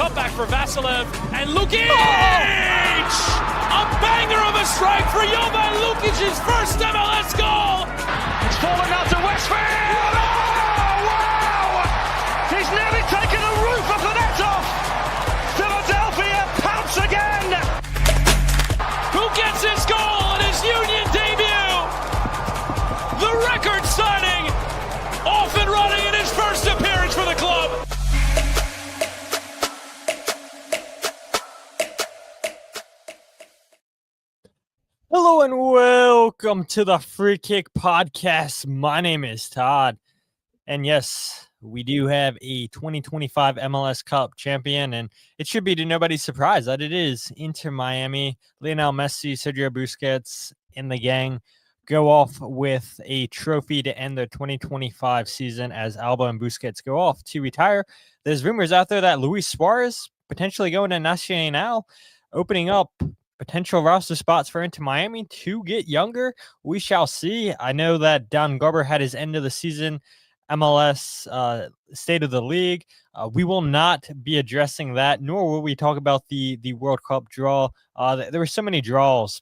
cutback for Vasilev, and Lukic! A banger of a strike for Jovan Lukic's first MLS goal! It's fallen out to Westfield! Oh, wow! He's nearly taken the roof of the net off! Philadelphia pounce again! Who gets his goal in his Union debut? The record signing, off and running in his first appearance for the club. Hello and welcome to the Free Kick Podcast. My name is Todd. And yes, we do have a 2025 MLS Cup champion, and it should be to nobody's surprise that it is Inter Miami. Lionel Messi, Sergio Busquets, and the gang go off with a trophy to end their 2025 season as Alba and Busquets go off to retire. There's rumors out there that Luis Suarez potentially going to Nacional, opening up potential roster spots for Inter Miami to get younger. We shall see. I know that Don Garber had his end of the season MLS State of the League. We will not be addressing that, nor will we talk about the World Cup draw. There were so many draws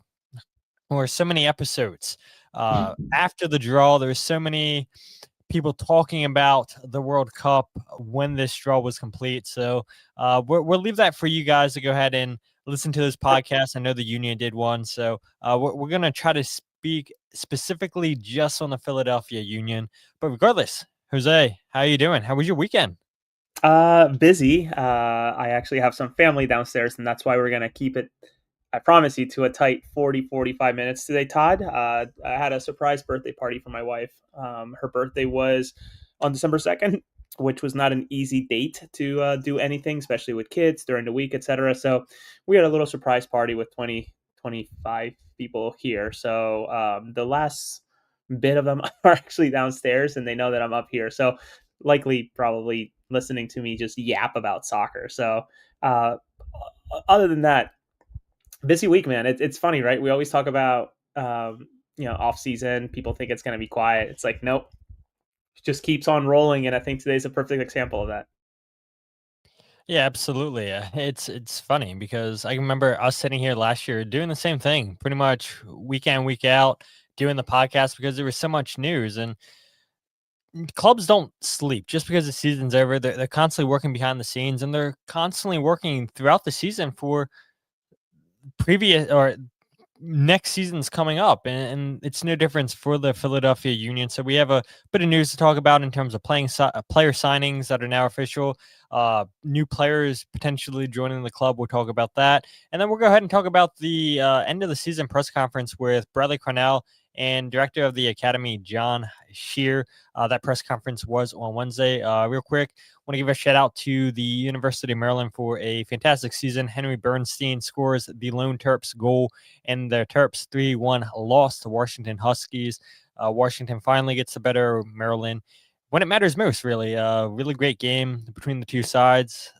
or so many episodes after the draw. There were so many people talking about the World Cup when this draw was complete. So we'll leave that for you guys to go ahead and listen to this podcast. I know the Union did one. So we're going to try to speak specifically just on the Philadelphia Union. But regardless, Jose, how are you doing? How was your weekend? Busy. I actually have some family downstairs, and that's why we're going to keep it, I promise you, to a tight 40-45 minutes today, Todd. I had a surprise birthday party for my wife. Her birthday was on December 2nd, which was not an easy date to do anything, especially with kids during the week, etc. So we had a little surprise party with 25 people here. So the last bit of them are actually downstairs, and they know that I'm up here. So likely probably listening to me just yap about soccer. So other than that, busy week, man. It's funny, right? We always talk about, off season. People think it's going to be quiet. It's like, nope, it just keeps on rolling. And I think today's a perfect example of that. Yeah, absolutely. It's funny because I remember us sitting here last year doing the same thing, pretty much week in, week out, doing the podcast because there was so much news, and clubs don't sleep just because the season's over. They're constantly working behind the scenes, and they're constantly working throughout the season for previous or next season's coming up, and it's no difference for the Philadelphia Union. So we have a bit of news to talk about in terms of player signings that are now official, new players potentially joining the club. We'll talk about that, and then we'll go ahead and talk about the end of the season press conference with Bradley Cornell and director of the academy, John Shear. That press conference was on Wednesday. Real quick, want to give a shout out to the University of Maryland for a fantastic season. Henry Bernstein scores the Lone Terps goal, and the Terps 3-1 loss to Washington Huskies. Washington finally gets the better of Maryland when it matters most, really. Really great game between the two sides.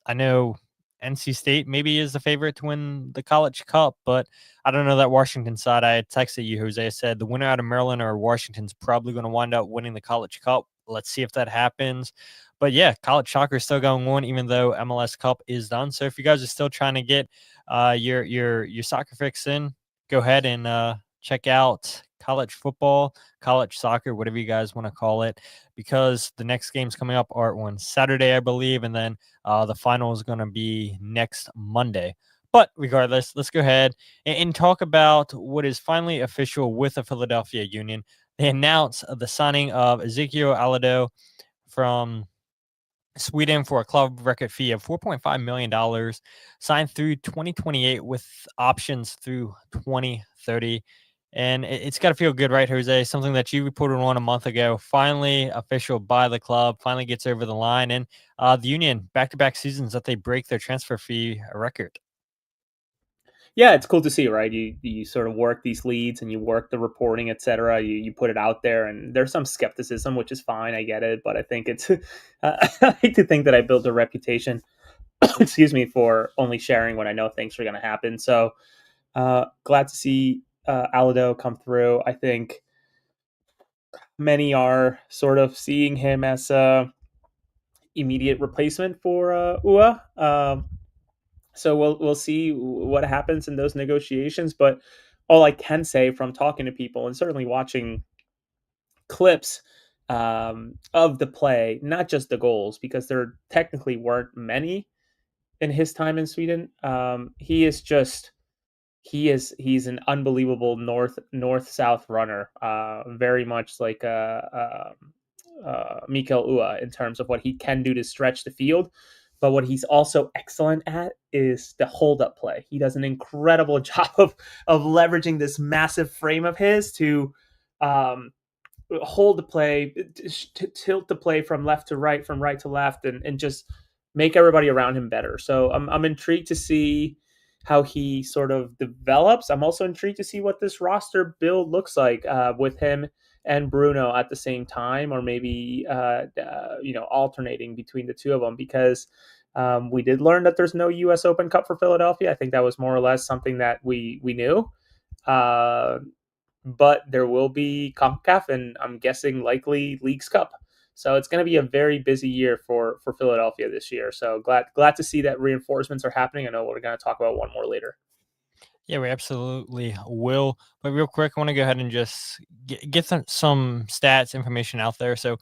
I know NC State maybe is the favorite to win the College Cup, but I don't know that Washington side. I had texted you, Jose. I said the winner out of Maryland or Washington's probably going to wind up winning the College Cup. Let's see if that happens. But yeah, college soccer is still going on, even though MLS Cup is done. So if you guys are still trying to get your soccer fix in, go ahead and check out college football, college soccer, whatever you guys want to call it, because the next games coming up are on Saturday, I believe, and then the final is going to be next Monday. But regardless, let's go ahead and talk about what is finally official with the Philadelphia Union. They announced the signing of Ezekiel Alado from Sweden for a club record fee of $4.5 million, signed through 2028 with options through 2030. And it's got to feel good, right, Jose? Something that you reported on a month ago, finally official by the club, finally gets over the line. And the Union, back-to-back seasons that they break their transfer fee record. Yeah, it's cool to see, right? You sort of work these leads and you work the reporting, etc. You put it out there, and there's some skepticism, which is fine. I get it, but I think it's I like to think that I built a reputation, excuse me, for only sharing when I know things are going to happen. So glad to see Alado come through. I think many are sort of seeing him as immediate replacement for Ua. So we'll see what happens in those negotiations. But all I can say from talking to people and certainly watching clips of the play, not just the goals, because there technically weren't many in his time in Sweden. He is just he's an unbelievable north south runner, very much like Mikael Ua in terms of what he can do to stretch the field. But what he's also excellent at is the hold up play. He does an incredible job of leveraging this massive frame of his to um, hold the play, tilt the play from left to right, from right to left, and just make everybody around him better. So I'm intrigued to see how he sort of develops. I'm also intrigued to see what this roster build looks like with him and Bruno at the same time, or maybe alternating between the two of them, because we did learn that there's no U.S. Open Cup for Philadelphia. I think that was more or less something that we knew. Uh, but there will be CONCACAF and I'm guessing likely Leagues Cup. So it's going to be a very busy year for Philadelphia this year. So glad to see that reinforcements are happening. I know we're going to talk about one more later. Yeah, we absolutely will. But real quick, I want to go ahead and just get some stats information out there. So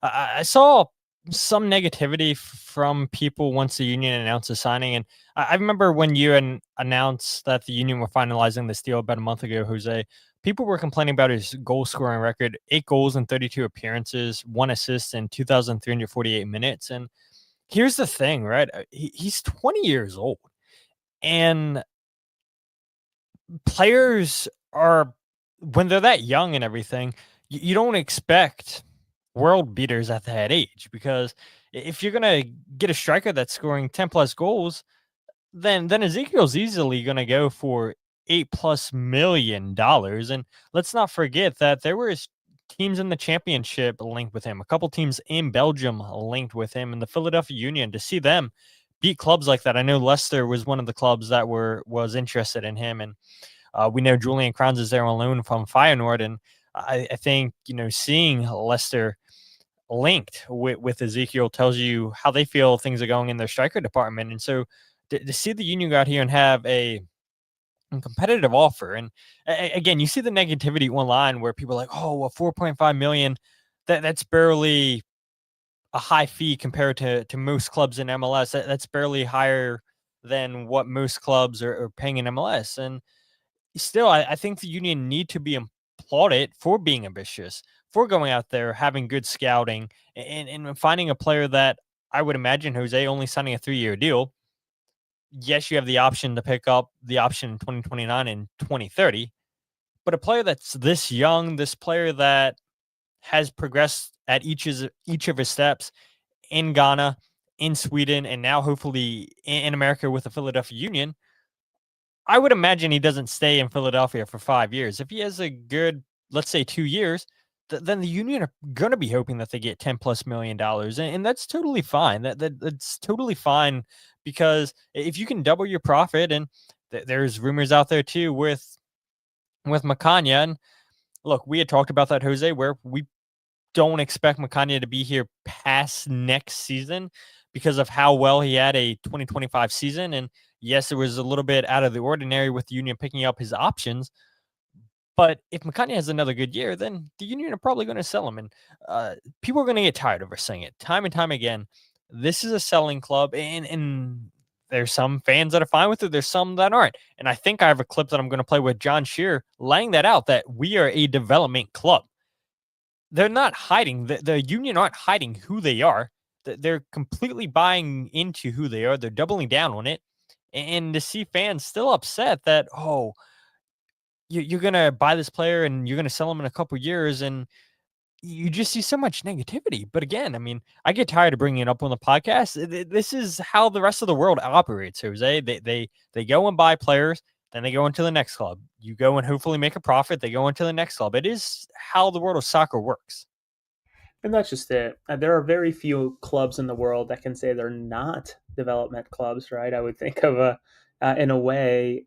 I saw some negativity from people once the union announced the signing. And I remember when you announced that the union were finalizing this deal about a month ago, Jose, people were complaining about his goal scoring record: 8 goals in 32 appearances, 1 assist in 2,348 minutes. And here's the thing, right? He's 20 years old. And players are, when they're that young and everything, you don't expect world beaters at that age, because if you're gonna get a striker that's scoring 10 plus goals, then Ezekiel's easily gonna go for $8+ million. And let's not forget that there was teams in the championship linked with him, a couple teams in Belgium linked with him, and the Philadelphia Union, to see them beat clubs like that. I know Leicester was one of the clubs that was interested in him, and we know Julian Kranz is there on loan from Feyenoord, and I think seeing Leicester linked with Ezekiel tells you how they feel things are going in their striker department. And so to see the Union go out here and have a competitive offer, and again, you see the negativity online where people are like, oh, well, 4.5 million, that's barely a high fee compared to most clubs in MLS. That's barely higher than what most clubs are paying in MLS. And still, I think the Union need to be applauded for being ambitious, for going out there, having good scouting, and finding a player that I would imagine Jose only signing a 3-year deal. Yes, you have the option to pick up the option in 2029 and 2030, but a player that's this young, this player that has progressed at each of his steps in Ghana, in Sweden, and now hopefully in America with the Philadelphia Union. I would imagine he doesn't stay in Philadelphia for 5 years. If he has a good, let's say, 2 years, then the Union are going to be hoping that they get $10+ million, and that's totally fine. That's totally fine, because if you can double your profit, and there's rumors out there too with Macania. And look, we had talked about that, Jose, where we don't expect Macania to be here past next season because of how well he had a 2025 season. And yes, it was a little bit out of the ordinary with the Union picking up his options. But if Macania has another good year, then the Union are probably going to sell him. And people are going to get tired of us saying it time and time again. This is a selling club, and there's some fans that are fine with it. There's some that aren't. And I think I have a clip that I'm going to play with John Shearer laying that out, that we are a development club. They're not hiding. The Union aren't hiding who they are. They're completely buying into who they are. They're doubling down on it. And to see fans still upset that, oh, you're going to buy this player and you're going to sell him in a couple years, and you just see so much negativity. But again, I mean, I get tired of bringing it up on the podcast. This is how the rest of the world operates, Jose. They go and buy players, then they go into the next club. You go and hopefully make a profit. They go into the next club. It is how the world of soccer works. And that's just it. There are very few clubs in the world that can say they're not development clubs, right? I would think of in a way,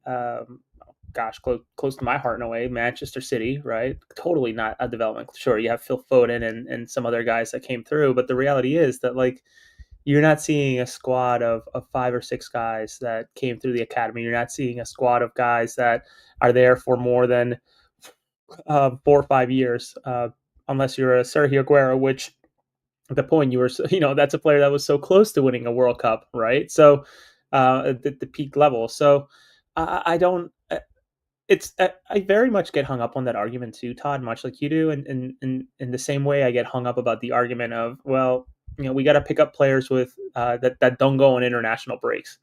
close to my heart in a way, Manchester City, right? Totally not a development. Sure, you have Phil Foden and some other guys that came through, but the reality is that, like, you're not seeing a squad of 5 or 6 guys that came through the academy. You're not seeing a squad of guys that are there for more than 4 or 5 years, unless you're a Sergio Aguero, which at the point you were, that's a player that was so close to winning a World Cup, right? So at the peak level. So I don't. It's I very much get hung up on that argument too, Todd, much like you do, and in the same way I get hung up about the argument of, well, we got to pick up players with that don't go on international breaks.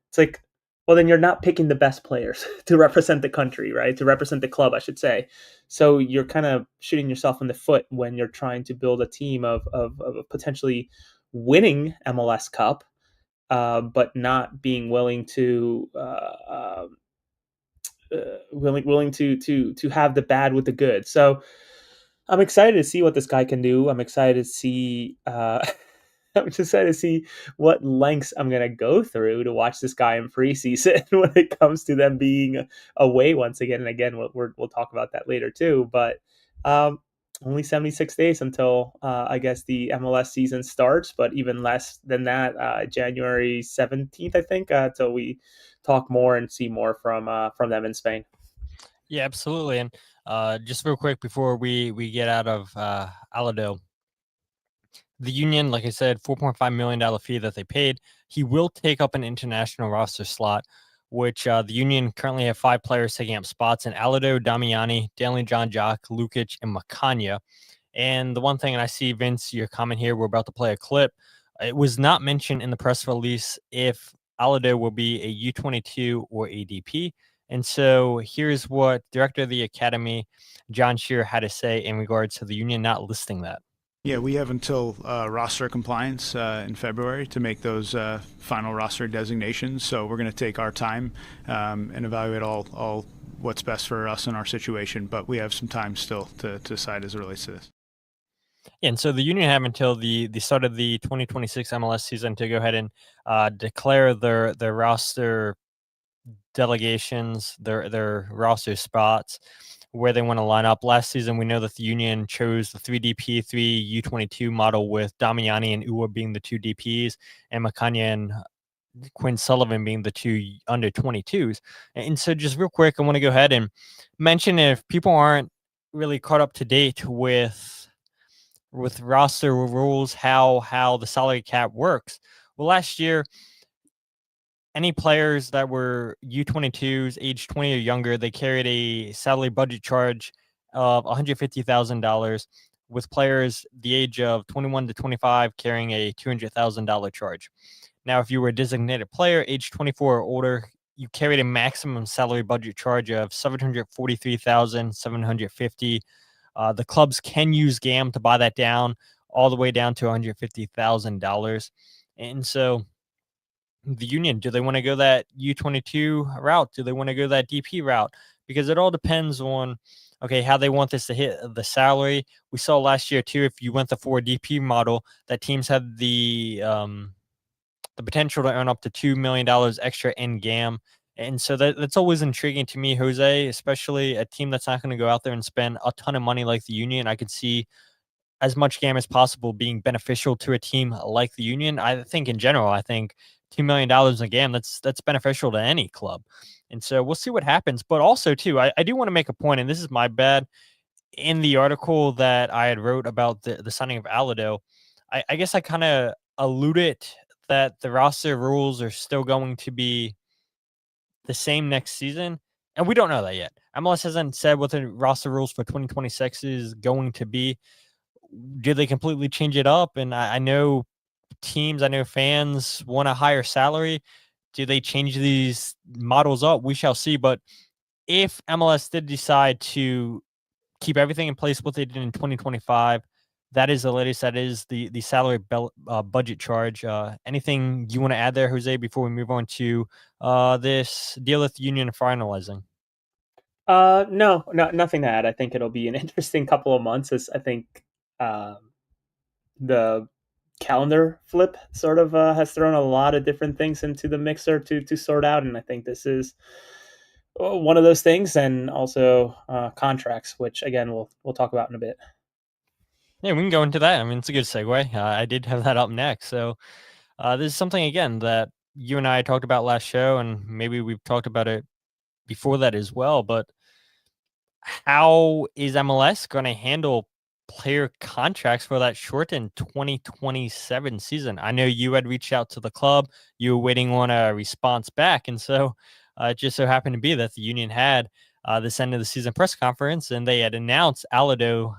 It's like, well, then you're not picking the best players to represent the country, right? To represent the club, I should say. So you're kind of shooting yourself in the foot when you're trying to build a team of potentially winning MLS Cup, but not being willing to willing to have the bad with the good. So I'm excited to see what this guy can do. I'm excited to see. I'm just excited to see what lengths I'm going to go through to watch this guy in preseason when it comes to them being away once again. And again, we'll talk about that later too. But um, only 76 days until I guess the MLS season starts, but even less than that, January 17th, I think, until we talk more and see more from them in Spain. Yeah, absolutely. And just real quick before we get out of Alado, the Union, like I said, $4.5 million fee that they paid. He will take up an international roster slot, which the Union currently have 5 players taking up spots in Alado, Damiani, Danley, John Jock, Lukic, and Makanya. And the one thing, and I see Vince, your comment here, we're about to play a clip. It was not mentioned in the press release if Alado will be a U22 or ADP. And so here's what director of the academy, John Shear, had to say in regards to the Union not listing that. Yeah, we have until roster compliance in February to make those final roster designations. So we're going to take our time and evaluate all what's best for us in our situation. But we have some time still to decide as it relates to this. And so the Union have until the start of the 2026 MLS season to go ahead and declare their roster delegations, their roster spots, where they want to line up. Last season, we know that the Union chose the 3DP, 3U22 model with Damiani and Uwa being the 2 DPs and Makanya and Quinn Sullivan being the 2 under 22s. And so just real quick, I want to go ahead and mention, if people aren't really caught up to date with roster rules, how the salary cap works. Well, last year, any players that were U22s, age 20 or younger, they carried a salary budget charge of $150,000, with players the age of 21 to 25 carrying a $200,000 charge. Now, if you were a designated player, age 24 or older, you carried a maximum salary budget charge of $743,750. The clubs can use GAM to buy that down all the way down to $150,000. And so the Union, do they want to go that U22 route? Do they want to go that DP route? Because it all depends on, okay, how they want this to hit the salary. We saw last year too, if you went the 4 DP model, that teams had the potential to earn up to $2 million extra in GAM. And so that's always intriguing to me, Jose, especially a team that's not going to go out there and spend a ton of money like the Union. I could see as much GAM as possible being beneficial to a team like the Union. I think in general, I think $2 million in GAM, that's beneficial to any club. And so we'll see what happens. But also too, I do want to make a point, and this is my bad. In the article that I had wrote about the signing of Alado, I guess I kind of alluded that the roster rules are still going to be the same next season. And we don't know that yet. MLS hasn't said what the roster rules for 2026 is going to be. Do they completely change it up? And I know teams, I know fans want a higher salary. Do they change these models up? We shall see. But if MLS did decide to keep everything in place what they did in 2025, that is the latest. That is the salary budget charge. Anything you want to add there, Jose, before we move on to this deal with the Union finalizing? No, nothing to add. I think it'll be an interesting couple of months. As I think um, the calendar flip sort of has thrown a lot of different things into the mixer to sort out, and I think this is one of those things. And also contracts, which again we'll talk about in a bit. Yeah, we can go into that. I mean, it's a good segue. I did have that up next. So This is something again that you and I talked about last show, and maybe we've talked about it before that as well. But how is MLS going to handle player contracts for that shortened 2027 season? I know you had reached out to the club, you were waiting on a response back. And so it just so happened to be that the union had this end of the season press conference, and they had announced Alado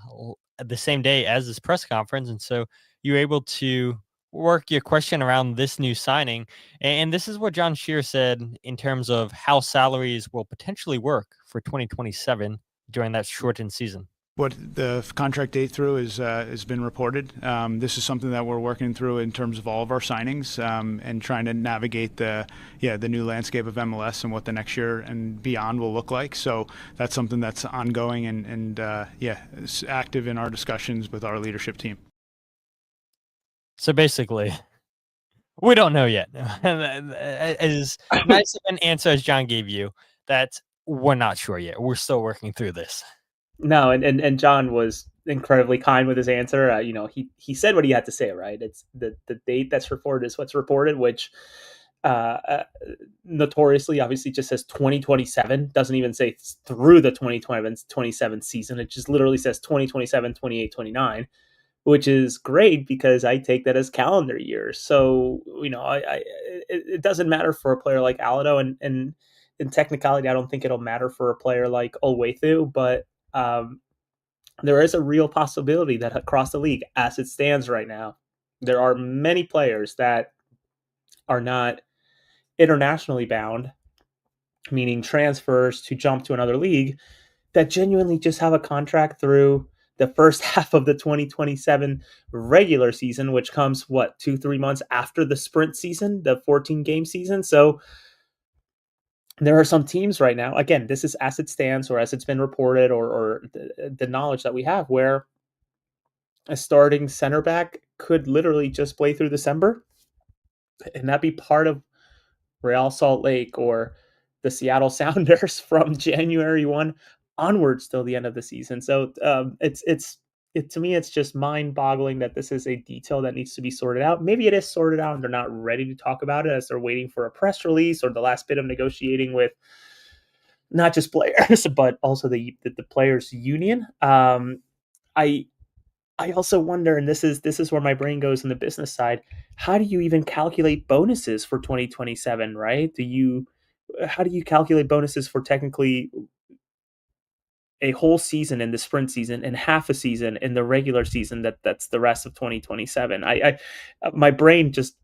the same day as this press conference. And so you were able to work your question around this new signing. And this is what John Shear said in terms of how salaries will potentially work for 2027 during that shortened season. What the contract date through is has been reported. This is something that we're working through in terms of all of our signings, and trying to navigate the new landscape of MLS and what the next year and beyond will look like. So that's something that's ongoing and it's active in our discussions with our leadership team. So basically, we don't know yet. As nice of an answer as John gave you, that we're not sure yet. We're still working through this. No, and John was incredibly kind with his answer. He said what he had to say, right? It's the date that's reported is what's reported, which notoriously obviously just says 2027, doesn't even say through the 2027 season. It just literally says 2027, 28, 29, which is great because I take that as calendar years. So, it doesn't matter for a player like Alado, and in technicality, I don't think it'll matter for a player like Olwethu, but there is a real possibility that across the league, as it stands right now, there are many players that are not internationally bound, meaning transfers to jump to another league, that genuinely just have a contract through the first half of the 2027 regular season, which comes 2-3 months after the sprint season, the 14-game season. So there are some teams right now, again, this is as it stands or as it's been reported, or the knowledge that we have, where a starting center back could literally just play through December and that be part of Real Salt Lake or the Seattle Sounders from January 1 onwards till the end of the season. So to me, it's just mind boggling that this is a detail that needs to be sorted out. Maybe it is sorted out and they're not ready to talk about it as they're waiting for a press release or the last bit of negotiating with not just players, but also the players union. I also wonder, and this is where my brain goes in the business side. How do you even calculate bonuses for 2027? Right? How do you calculate bonuses for technically a whole season in the sprint season and half a season in the regular season? That's the rest of 2027. My brain just,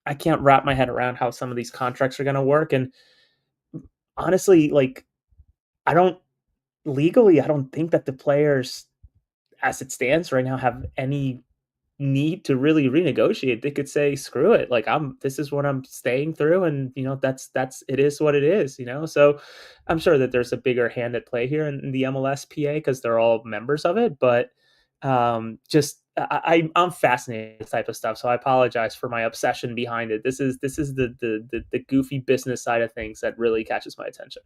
I can't wrap my head around how some of these contracts are going to work. And honestly, like, I don't legally, I don't think that the players, as it stands right now, have any need to really renegotiate. They could say, screw it. Like, this is what I'm staying through. And, that's, it is what it is, So I'm sure that there's a bigger hand at play here in the MLSPA because they're all members of it. But I'm fascinated with this type of stuff. So I apologize for my obsession behind it. This is the goofy business side of things that really catches my attention.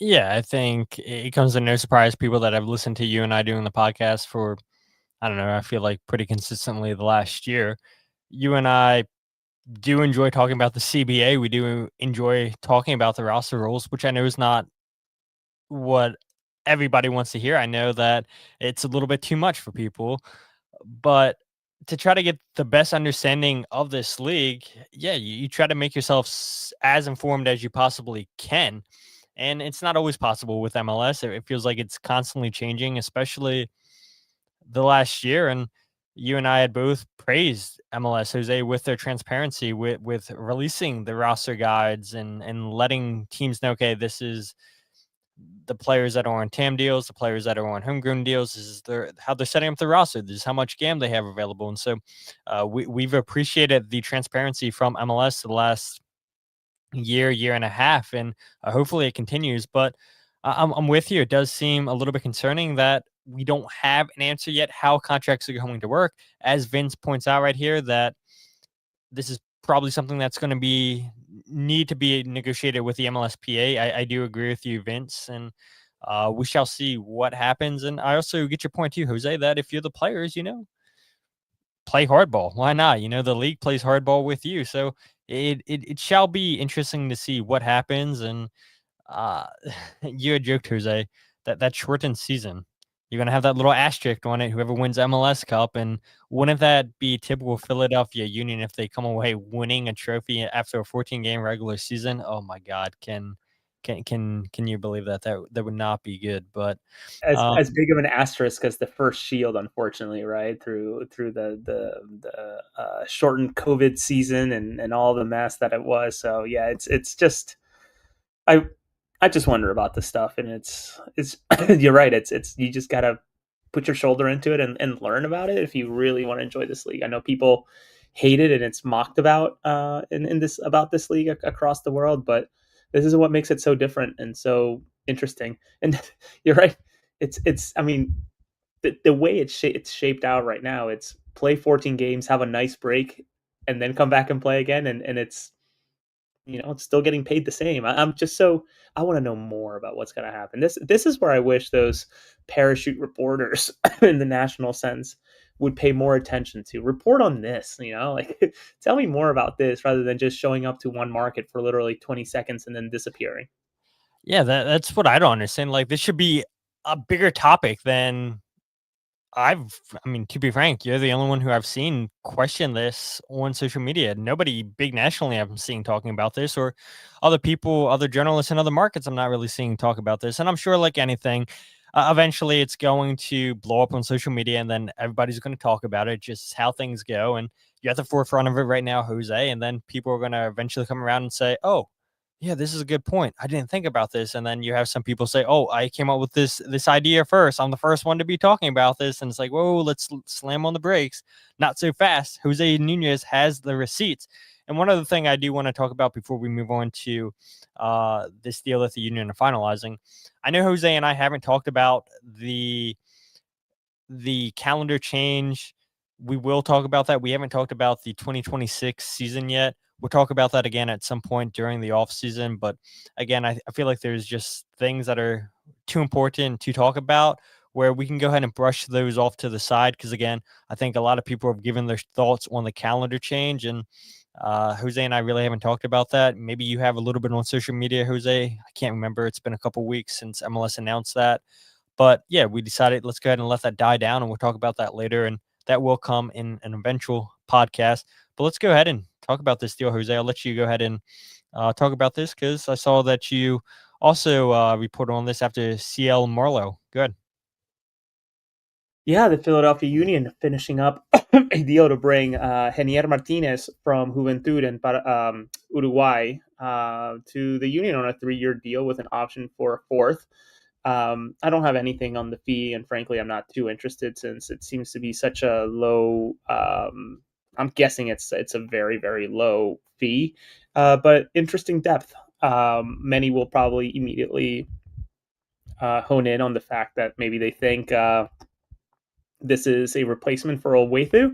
Yeah, I think it comes to no surprise, people that have listened to you and I doing the podcast for, I don't know, I feel like pretty consistently the last year. You and I do enjoy talking about the CBA. We do enjoy talking about the roster rules, which I know is not what everybody wants to hear. I know that it's a little bit too much for people, but to try to get the best understanding of this league, yeah, you try to make yourself as informed as you possibly can. And it's not always possible with MLS. It feels like it's constantly changing, especially the last year. And you and I had both praised MLS, Jose, with their transparency, with releasing the roster guides and letting teams know, okay, this is the players that are on TAM deals, the players that are on homegrown deals. This is how they're setting up the roster. This is how much GAM they have available. And so we've appreciated the transparency from MLS the last year and a half, and hopefully it continues. But I'm with you. It does seem a little bit concerning that we don't have an answer yet how contracts are going to work. As Vince points out right here, that this is probably something that's going to need to be negotiated with the MLSPA. I do agree with you, Vince, and we shall see what happens. And I also get your point too, Jose, that if you're the players, play hardball. Why not? The league plays hardball with you. So it shall be interesting to see what happens. And uh, you had joked, Jose, that shortened season, you're gonna have that little asterisk on it. Whoever wins MLS Cup, and wouldn't that be typical Philadelphia Union if they come away winning a trophy after a 14 game regular season? Oh my God, can you believe that? That would not be good. But as big of an asterisk as the first Shield, unfortunately, right through the shortened COVID season and all the mess that it was. So yeah, it's just I I just wonder about this stuff, and it's you're right. It's you just gotta put your shoulder into it and learn about it if you really want to enjoy this league. I know people hate it and it's mocked about in this about this league across the world, but this is what makes it so different and so interesting. And you're right. It's I mean the way it's shaped out right now. It's play 14 games, have a nice break, and then come back and play again, and it's it's still getting paid the same. I'm just so I want to know more about what's going to happen. This is where I wish those parachute reporters in the national sense would pay more attention to. Report on this, like tell me more about this rather than just showing up to one market for literally 20 seconds and then disappearing. yeah, that's what I don't understand. Like, this should be a bigger topic than I mean, to be frank, you're the only one who I've seen question this on social media. Nobody big nationally I'm seeing talking about this, or other people, other journalists in other markets I'm not really seeing talk about this. And I'm sure, like anything, eventually it's going to blow up on social media, and then everybody's going to talk about it, just how things go. And you're at the forefront of it right now, Jose, and then people are going to eventually come around and say, oh, yeah, this is a good point. I didn't think about this. And then you have some people say, "Oh, I came up with this idea first. I'm the first one to be talking about this." And it's like, "Whoa, let's slam on the brakes. Not so fast." Jose Nunez has the receipts. And one other thing I do want to talk about before we move on to this deal that the Union are finalizing. I know Jose and I haven't talked about the calendar change. We will talk about that. We haven't talked about the 2026 season yet. We'll talk about that again at some point during the off season. But again, I feel like there's just things that are too important to talk about where we can go ahead and brush those off to the side. Because again, I think a lot of people have given their thoughts on the calendar change, and Jose and I really haven't talked about that. Maybe you have a little bit on social media, Jose. I can't remember. It's been a couple weeks since MLS announced that. But yeah, we decided let's go ahead and let that die down, and we'll talk about that later. And that will come in an eventual podcast. But let's go ahead and talk about this deal, Jose. I'll let you go ahead and talk about this because I saw that you also reported on this after CL Marlowe. Good. Yeah, the Philadelphia Union finishing up a deal to bring Genier Martinez from Juventud and Uruguay to the Union on a 3-year deal with an option for a fourth. I don't have anything on the fee, and frankly, I'm not too interested since it seems to be such a low. I'm guessing it's a very very low fee, but interesting depth. Many will probably immediately hone in on the fact that maybe they think this is a replacement for Owethu.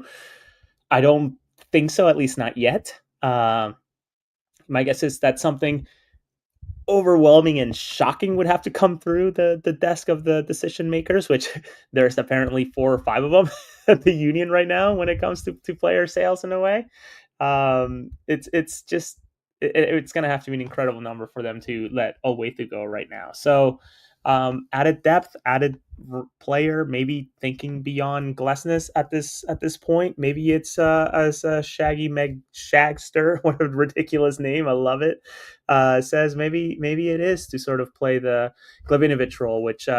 I don't think so, at least not yet. My guess is that something overwhelming and shocking would have to come through the desk of the decision makers, which there's apparently 4 or 5 of them at the Union right now when it comes to player sales in a way. It's just it's going to have to be an incredible number for them to let Owethu go right now. So added depth, added player, maybe thinking beyond Glesnes at this point. Maybe it's as Shaggy Meg Shagster, what a ridiculous name, I love it. Says maybe it is to sort of play the Glavinovic role, which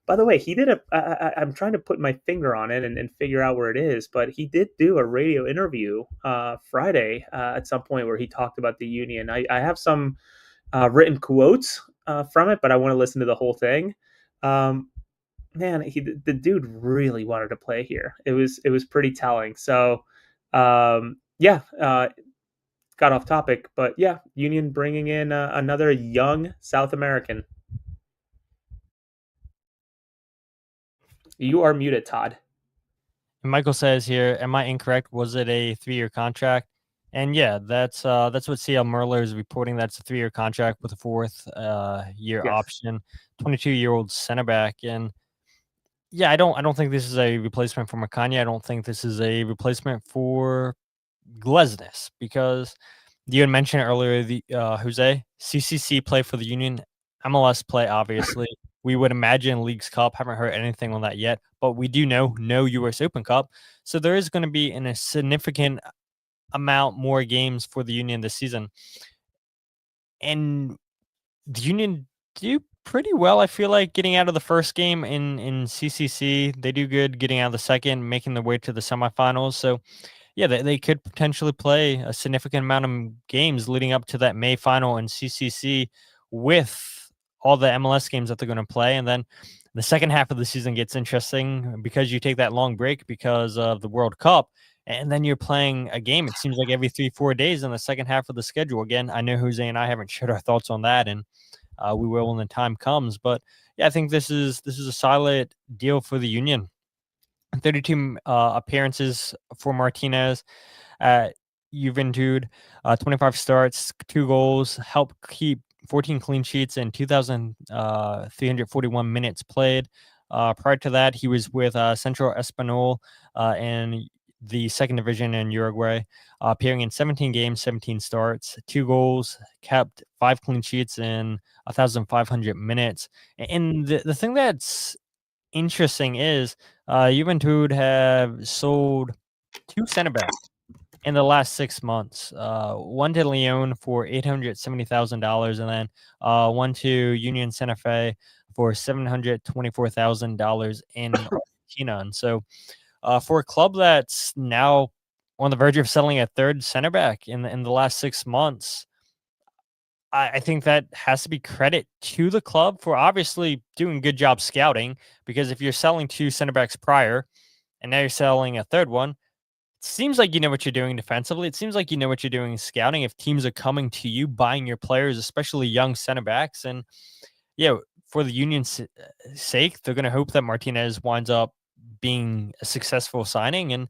by the way, he did I'm trying to put my finger on it and figure out where it is, but he did do a radio interview Friday at some point where he talked about the Union. I have some written quotes from it, but I want to listen to the whole thing. Man, the dude really wanted to play here. It was pretty telling. So, yeah, got off topic, but yeah, Union bringing in another young South American. You are muted, Todd. And Michael says here, am I incorrect? Was it a 3-year contract? And yeah, that's what CL Merler is reporting. That's a 3-year contract with a fourth year Yes. option. 22-year-old center back. And Yeah, I don't think this is a replacement for Makanya. I don't think this is a replacement for Glesnes because you had mentioned earlier the Jose CCC play for the Union, MLS play. Obviously, we would imagine Leagues Cup. Haven't heard anything on that yet, but we do know no U.S. Open Cup, so there is going to be a significant amount more games for the Union this season, and the Union do pretty well. I feel like getting out of the first game in CCC, they do good getting out of the second, making their way to the semifinals. So yeah, they could potentially play a significant amount of games leading up to that May final in CCC with all the MLS games that they're going to play. And then the second half of the season gets interesting because you take that long break because of the World Cup. And then you're playing a game, it seems like every 3-4 days in the second half of the schedule. Again, I know Jose and I haven't shared our thoughts on that, and we will when the time comes. But yeah, I think this is a solid deal for the Union. 32 appearances for Martinez at Juventud, 25 starts, 2 goals, helped keep 14 clean sheets and 2,341 minutes played. Prior to that, he was with Central Espanol in the second division in Uruguay, appearing in 17 games, 17 starts, 2 goals, kept 5 clean sheets in 1,500 minutes. And the thing that's interesting is Juventud have sold two center backs in the last 6 months. One to Leon for $870,000, and then one to Union Santa Fe for $724,000 in Argentina. And so, for a club that's now on the verge of settling a third center back in the last 6 months, I think that has to be credit to the club for obviously doing a good job scouting. Because if you're selling two center backs prior, and now you're selling a third one, seems like you know what you're doing defensively. It seems like you know what you're doing in scouting. If teams are coming to you, buying your players, especially young center backs, and yeah, for the Union's sake, they're going to hope that Martinez winds up being a successful signing. And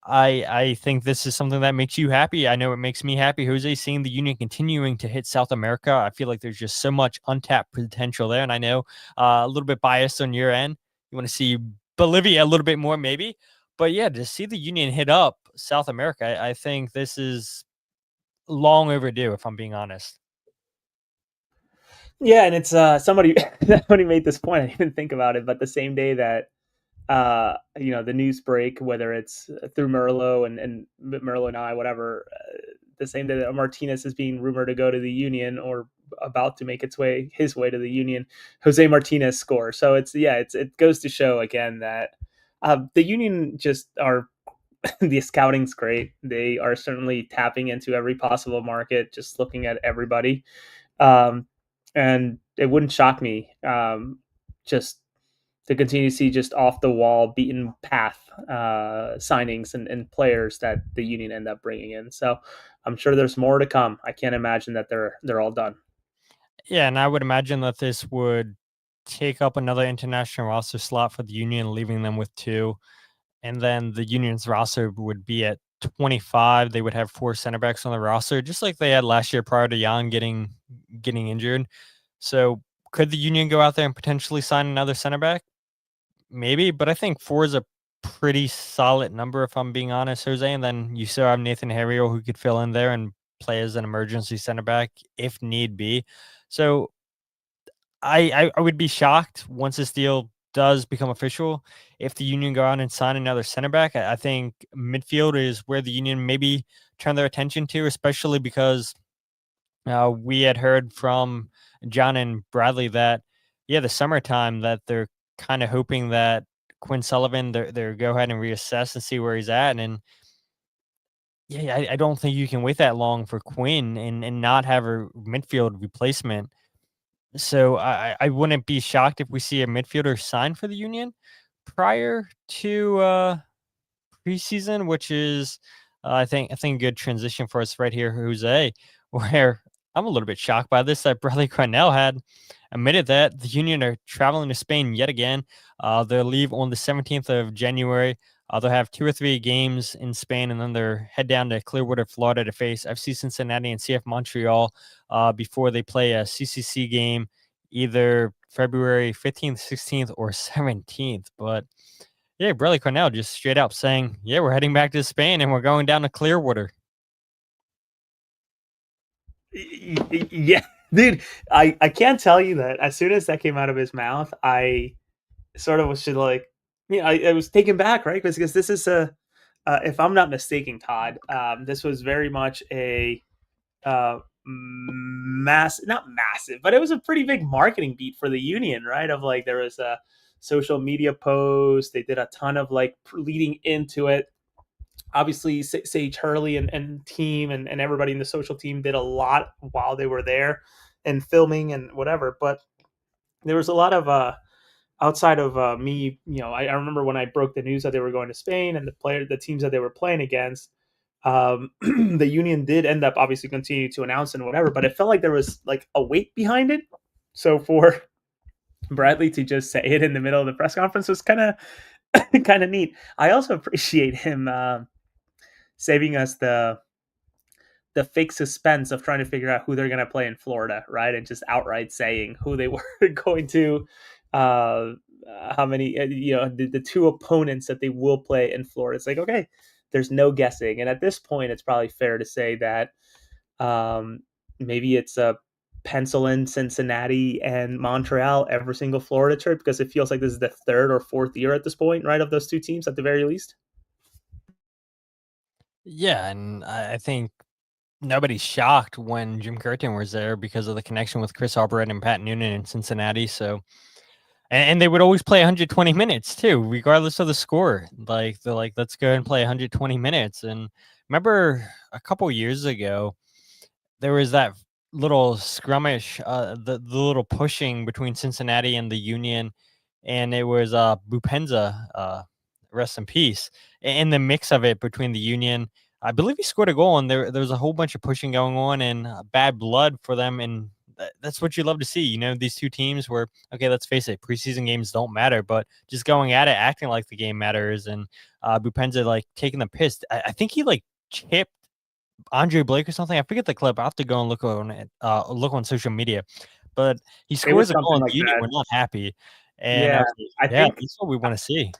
I think this is something that makes you happy. I know it makes me happy, Jose, seeing the Union continuing to hit South America. I feel like there's just so much untapped potential there, and I know a little bit biased on your end. You want to see Bolivia a little bit more, maybe, but yeah, to see the Union hit up South America, I think this is long overdue. If I'm being honest. Yeah, and it's somebody somebody made this point. I didn't even think about it, but the same day that the news break, whether it's through Merlo and Merlo and I, whatever, the same day that Martinez is being rumored to go to the Union or about to make his way to the Union, Jose Martinez scores. So it goes to show again that the Union just are the scouting's great. They are certainly tapping into every possible market, just looking at everybody. Um, and it wouldn't shock me just to continue to see just off the wall, beaten path signings and players that the Union end up bringing in. So I'm sure there's more to come. I can't imagine that they're all done. Yeah, and I would imagine that this would take up another international roster slot for the Union, leaving them with two. And then the Union's roster would be at 25. They would have four center backs on the roster, just like they had last year prior to Jan getting injured. So could the Union go out there and potentially sign another center back? Maybe, but I think four is a pretty solid number if I'm being honest, Jose. And then you still have Nathan Harriel who could fill in there and play as an emergency center back if need be. So I would be shocked once this deal does become official if the Union go out and sign another center back. I think midfield is where the Union maybe turn their attention to, especially because we had heard from John and Bradley that yeah, the summertime that they're kind of hoping that Quinn Sullivan they're go ahead and reassess and see where he's at. And yeah, I don't think you can wait that long for Quinn and not have a midfield replacement. So I wouldn't be shocked if we see a midfielder sign for the Union prior to preseason, which is I think a good transition for us right here, Jose, where I'm a little bit shocked by this that Bradley Cornell had admitted that the Union are traveling to Spain yet again. They'll leave on the 17th of January. They'll have 2 or 3 games in Spain, and then they're head down to Clearwater, Florida, to face FC Cincinnati and CF Montreal before they play a CCC game either February 15th, 16th, or 17th. But yeah, Bradley Cornell just straight up saying, yeah, we're heading back to Spain and we're going down to Clearwater. Yeah, dude, I can't tell you that as soon as that came out of his mouth, I sort of was just like, I was taken back, right? Because this is if I'm not mistaken, Todd, this was very much a not massive, but it was a pretty big marketing beat for the union, right? Of like, there was a social media post, they did a ton of like leading into it. Obviously, Sage Hurley and team and everybody in the social team did a lot while they were there and filming and whatever. But there was a lot of outside of me, I remember when I broke the news that they were going to Spain and the teams that they were playing against. The union did end up obviously continue to announce and whatever, but it felt like there was like a weight behind it. So for Bradley to just say it in the middle of the press conference was kind of kind of neat. I also appreciate him saving us the fake suspense of trying to figure out who they're going to play in Florida, right? And just outright saying who they were going to, how many, the two opponents that they will play in Florida. It's like, okay, there's no guessing. And at this point, it's probably fair to say that maybe it's a pencil in Cincinnati and Montreal every single Florida trip, because it feels like this is the third or fourth year at this point, right, of those two teams at the very least. Yeah, and I think nobody's shocked when Jim Curtin was there because of the connection with Chris Albright and Pat Noonan in Cincinnati. So, and they would always play 120 minutes too, regardless of the score. Like they're like, let's go and play 120 minutes. And remember a couple years ago, there was that little scrummish, the little pushing between Cincinnati and the Union, and it was Bupenza, rest in peace. In the mix of it between the Union, I believe he scored a goal, and there was a whole bunch of pushing going on and bad blood for them, and that's what you love to see. You know, these two teams where, okay, let's face it, preseason games don't matter, but just going at it, acting like the game matters, and Bupenza like taking the piss. I think he like chipped Andre Blake or something. I forget the clip. I have to go and look on it, look on social media. But he It was scores a goal, something and like the Union that. were not happy. And I Yeah, was like, I yeah, think that's what we want to see.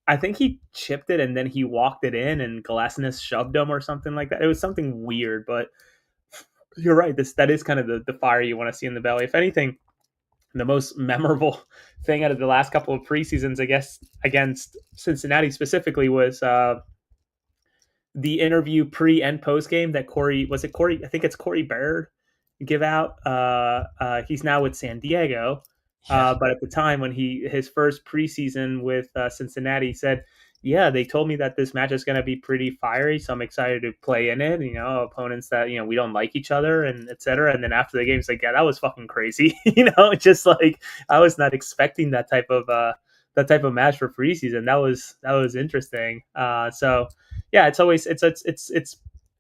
I think he chipped it and then he walked it in and Glasnost shoved him or something like that. It was something weird, but you're right. That is kind of the fire you want to see in the belly. If anything, the most memorable thing out of the last couple of preseasons, I guess, against Cincinnati specifically, was the interview pre and post game that Corey? I think it's Corey Baird give out. He's now with San Diego, Yeah. but at the time when his first preseason with Cincinnati, he said, "Yeah, they told me that this match is going to be pretty fiery, so I'm excited to play in it. Opponents that we don't like each other and etc." And then after the game, he's like, "Yeah, that was fucking crazy." Just like I was not expecting that type of match for preseason. That was interesting. So yeah,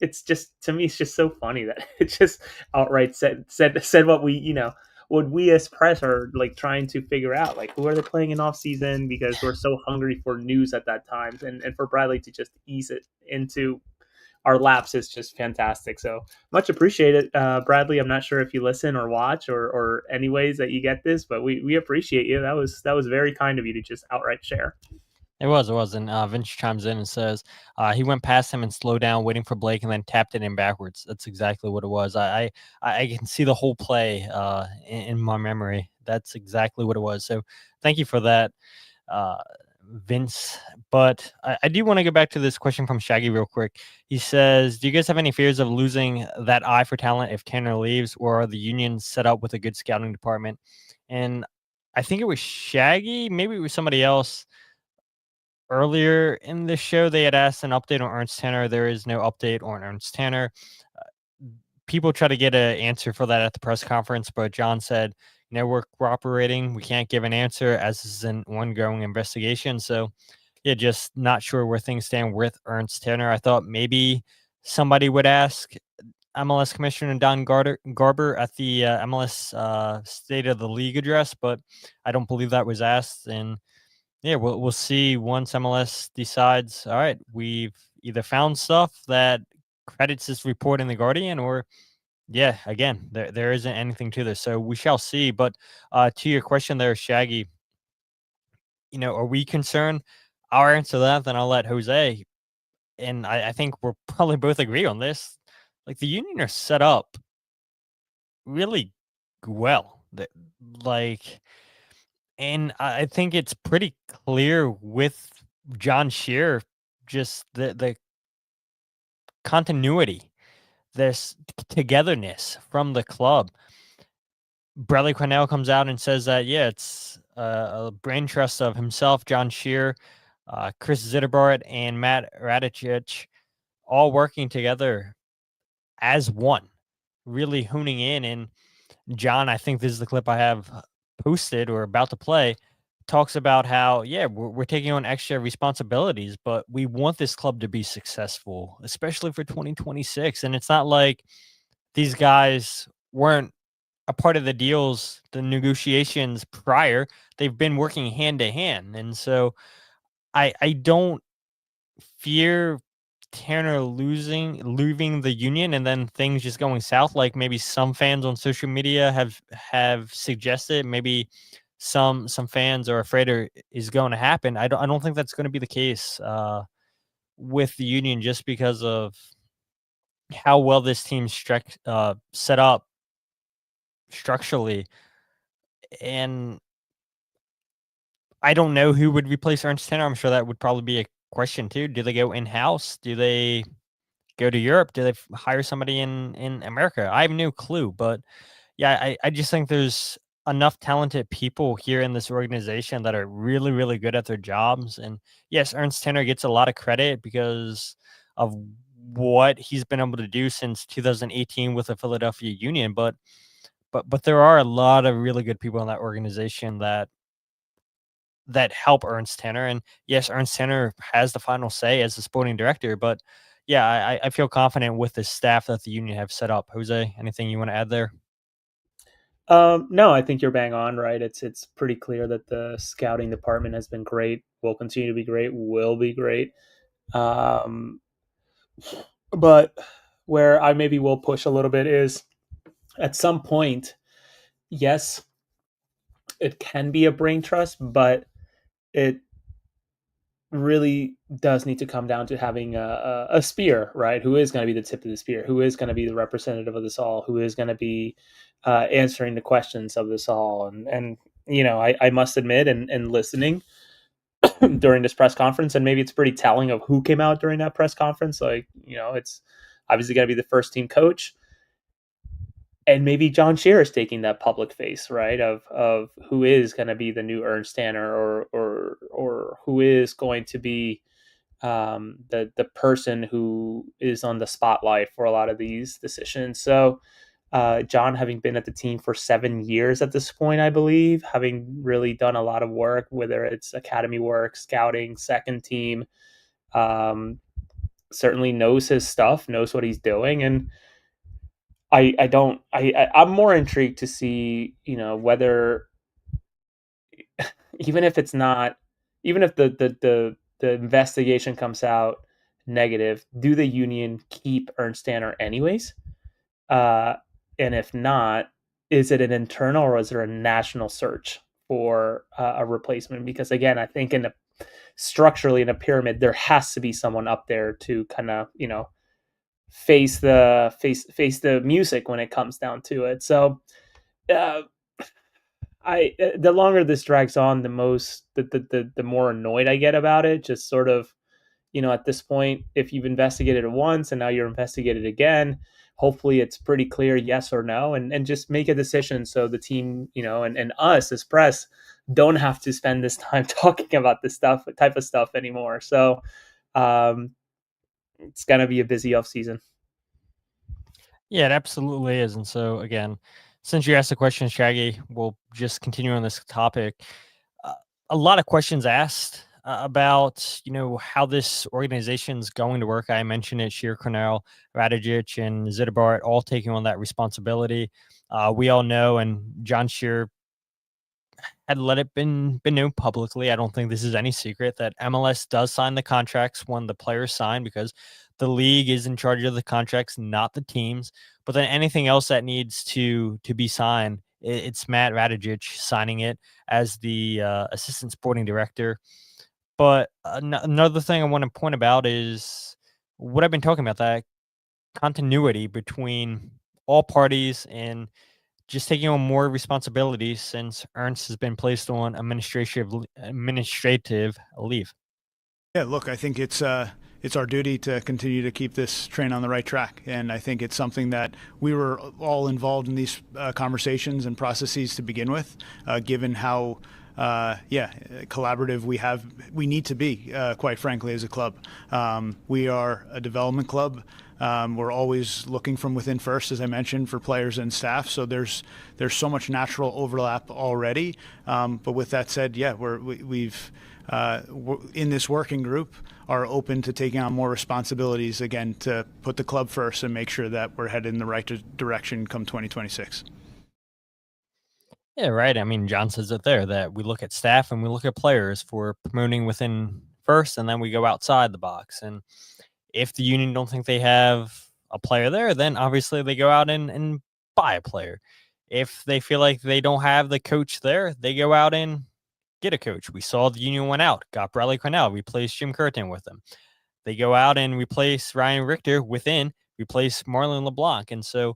it's just, to me, it's just so funny that it just outright said what we as press are like trying to figure out, like, who are they playing in off season, because we're so hungry for news at that time, and for Bradley to just ease it into our laps is just fantastic. So much appreciated, Bradley. I'm not sure if you listen or watch or any ways that you get this, but we appreciate you. That was very kind of you to just outright share. It was. And Vince chimes in and says he went past him and slowed down, waiting for Blake, and then tapped it in backwards. That's exactly what it was. I can see the whole play in my memory. That's exactly what it was. So thank you for that, Vince. But I do want to go back to this question from Shaggy real quick. He says, do you guys have any fears of losing that eye for talent if Tanner leaves, or are the Unions set up with a good scouting department? And I think it was Shaggy, maybe it was somebody else. Earlier in the show, they had asked an update on Ernst Tanner. There is no update on Ernst Tanner. People try to get an answer for that at the press conference, but John said, we're cooperating. We can't give an answer as this is an ongoing investigation. So, yeah, just not sure where things stand with Ernst Tanner. I thought maybe somebody would ask MLS Commissioner Don Garber at the MLS State of the League address, but I don't believe that was asked. And yeah, we'll see once MLS decides, all right, we've either found stuff that credits this report in the Guardian, or Yeah, again, there isn't anything to this, so we shall see. But to your question there, Shaggy, are we concerned? Our answer to that, then I'll let Jose. And I think we'll probably both agree on this. Like the Union are set up really well. Like, and I think it's pretty clear with John Shear, just the continuity, this togetherness from the club. Bradley Cornell comes out and says that, yeah, it's a brain trust of himself, John Shear, Chris Zitterbart, and Matt Radicic all working together as one, really honing in. And John, I think this is the clip I have posted or about to play, talks about how, yeah, we're taking on extra responsibilities, but we want this club to be successful, especially for 2026. And it's not like these guys weren't a part of the deals, the negotiations prior. They've been working hand to hand. And so I don't fear Tanner leaving the Union and then things just going south, like maybe some fans on social media have suggested. Maybe some fans are afraid is going to happen. I don't think that's going to be the case with the Union, just because of how well this team's set up structurally. And I don't know who would replace Ernst Tanner. I'm sure that would probably be a question too. Do they go in house? Do they go to Europe? Do they hire somebody in America? I have no clue. But yeah, I just think there's enough talented people here in this organization that are really, really good at their jobs. And yes, Ernst Tanner gets a lot of credit because of what he's been able to do since 2018 with the Philadelphia Union. But there are a lot of really good people in that organization that help Ernst Tanner. And yes, Ernst Tanner has the final say as the sporting director. But yeah, I feel confident with the staff that the Union have set up. Jose, anything you want to add there? No, I think you're bang on, right? It's pretty clear that the scouting department has been great, will continue to be great, will be great. Um, but where I maybe will push a little bit is at some point, yes, it can be a brain trust, but it really does need to come down to having a spear, right? Who is going to be the tip of the spear? Who is going to be the representative of this all? Who is going to be answering the questions of this all? And I must admit, and listening during this press conference, and maybe it's pretty telling of who came out during that press conference. Like, it's obviously going to be the first team coach, and maybe John Shear is taking that public face, right? Of who is going to be the new Ernst Tanner, or who is going to be the person who is on the spotlight for a lot of these decisions. So John, having been at the team for 7 years at this point, I believe, having really done a lot of work, whether it's academy work, scouting, second team, um, certainly knows his stuff, knows what he's doing. And I don't I'm more intrigued to see, whether, even if it's not, even if the investigation comes out negative, do the Union keep Ernst Tanner anyways? Uh, and if not, is it an internal or is there a national search for a replacement? Because again, I think structurally in a pyramid, there has to be someone up there to kind of, face the music when it comes down to it. So uh, the longer this drags on, the more annoyed I get about it. Just sort of, at this point, if you've investigated it once and now you're investigated again, hopefully it's pretty clear yes or no, and just make a decision so the team, and us as press don't have to spend this time talking about this type of stuff anymore. So um, it's gonna be a busy off season. Yeah, it absolutely is. And so, again, since you asked the question, Shaggy, we'll just continue on this topic. Uh, a lot of questions asked about, how this organization's going to work. I mentioned it, Sheer Cornell, Radicic, and Zidabart all taking on that responsibility. We all know, and John Shear had let it been known publicly. I don't think this is any secret that MLS does sign the contracts when the players sign, because the league is in charge of the contracts, not the teams. But then anything else that needs to be signed, it's Matt Radicic signing it as the assistant sporting director. But another thing I want to point about is what I've been talking about, that continuity between all parties and just taking on more responsibilities since Ernst has been placed on administrative leave. Yeah, look, I think it's our duty to continue to keep this train on the right track, and I think it's something that we were all involved in these conversations and processes to begin with, given how collaborative we need to be, quite frankly, as a club. We are a development club. We're always looking from within first, as I mentioned, for players and staff. So there's so much natural overlap already. But with that said, yeah, we've in this working group are open to taking on more responsibilities again to put the club first and make sure that we're headed in the right direction come 2026. Yeah, right. I mean, John says it there that we look at staff and we look at players for promoting within first, and then we go outside the box. And if the union don't think they have a player there, then obviously they go out and buy a player. If they feel like they don't have the coach there, they go out and get a coach. We saw the union went out, got Bradley Cornell, replaced Jim Curtin with him. They go out and replace Ryan Richter within, replace Marlon LeBlanc. And so,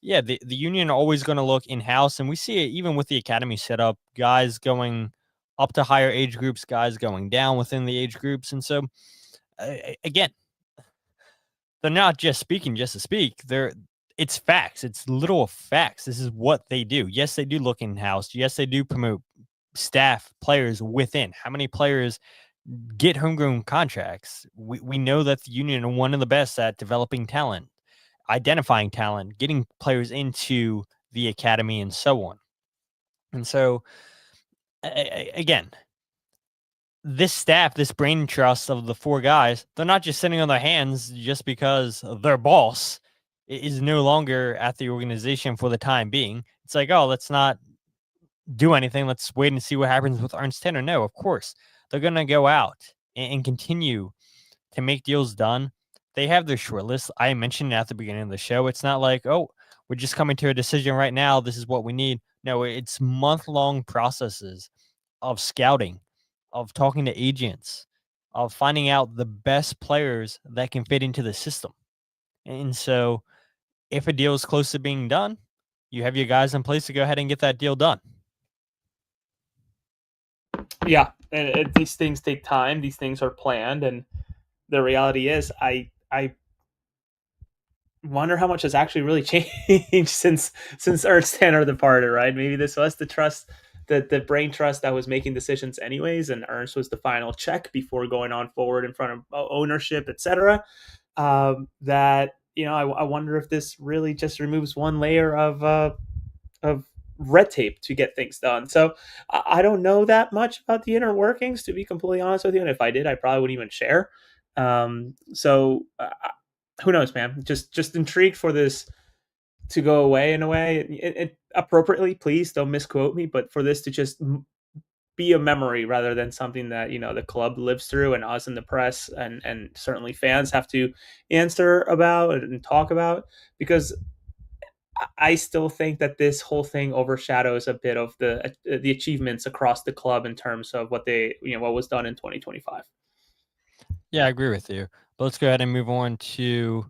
yeah, the union are always going to look in-house. And we see it even with the academy setup, guys going up to higher age groups, guys going down within the age groups. And so, again, they're not just speaking just to speak. It's facts. It's literal facts. This is what they do. Yes, they do look in-house. Yes, they do promote staff, players within. How many players get homegrown contracts? We know that the union are one of the best at developing talent, identifying talent, getting players into the academy, and so on. And so, again, this staff, this brain trust of the four guys, they're not just sitting on their hands just because their boss is no longer at the organization for the time being. It's like, oh, let's not do anything. Let's wait and see what happens with Ernst Tanner. No, of course, they're going to go out and continue to make deals done. They have their short list. I mentioned it at the beginning of the show. It's not like, oh, we're just coming to a decision right now. This is what we need. No, it's month-long processes of scouting, of talking to agents, of finding out the best players that can fit into the system. And so if a deal is close to being done, you have your guys in place to go ahead and get that deal done. Yeah, and these things take time. These things are planned, and the reality is, I wonder how much has actually really changed since Ernst Tanner departed. Right? Maybe this was the trust, the brain trust that was making decisions anyways, and Ernst was the final check before going on forward in front of ownership, etc. That I wonder if this really just removes one layer of red tape to get things done. So I don't know that much about the inner workings, to be completely honest with you. And if I did, I probably wouldn't even share. So who knows, man? Just intrigued for this to go away in a way. It appropriately, please don't misquote me, but for this to just be a memory rather than something that the club lives through and us in the press and certainly fans have to answer about and talk about, because I still think that this whole thing overshadows a bit of the achievements across the club in terms of what was done in 2025. Yeah, I agree with you. But let's go ahead and move on to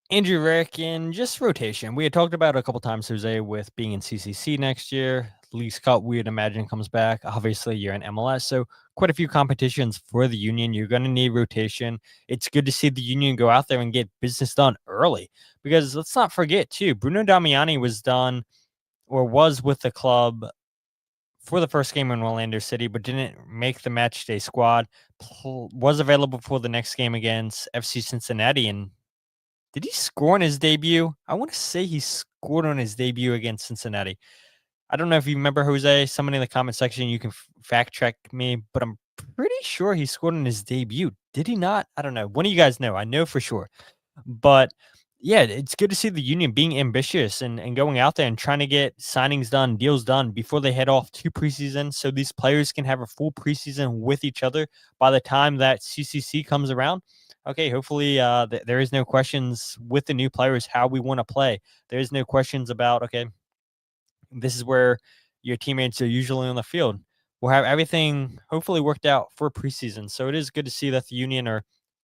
Andrew Rick and just rotation. We had talked about it a couple times, Jose, with being in CCC next year. Leagues Cup, we'd imagine, comes back. Obviously, you're in MLS, so quite a few competitions for the union. You're going to need rotation. It's good to see the union go out there and get business done early, because let's not forget, too, Bruno Damiani was with the club for the first game in Orlando City, but didn't make the match day squad. Was available for the next game against FC Cincinnati. And did he score on his debut? I want to say he scored on his debut against Cincinnati. I don't know if you remember, Jose. Someone in the comment section, you can fact check me, but I'm pretty sure he scored on his debut. Did he not? I don't know. One of you guys know. I know for sure. But yeah, it's good to see the union being ambitious and going out there and trying to get signings done, deals done before they head off to preseason, so these players can have a full preseason with each other by the time that CCC comes around. okay, hopefully there is no questions with the new players how we want to play. There is no questions about, okay, this is where your teammates are usually on the field. We'll have everything hopefully worked out for preseason. So it is good to see that the Union are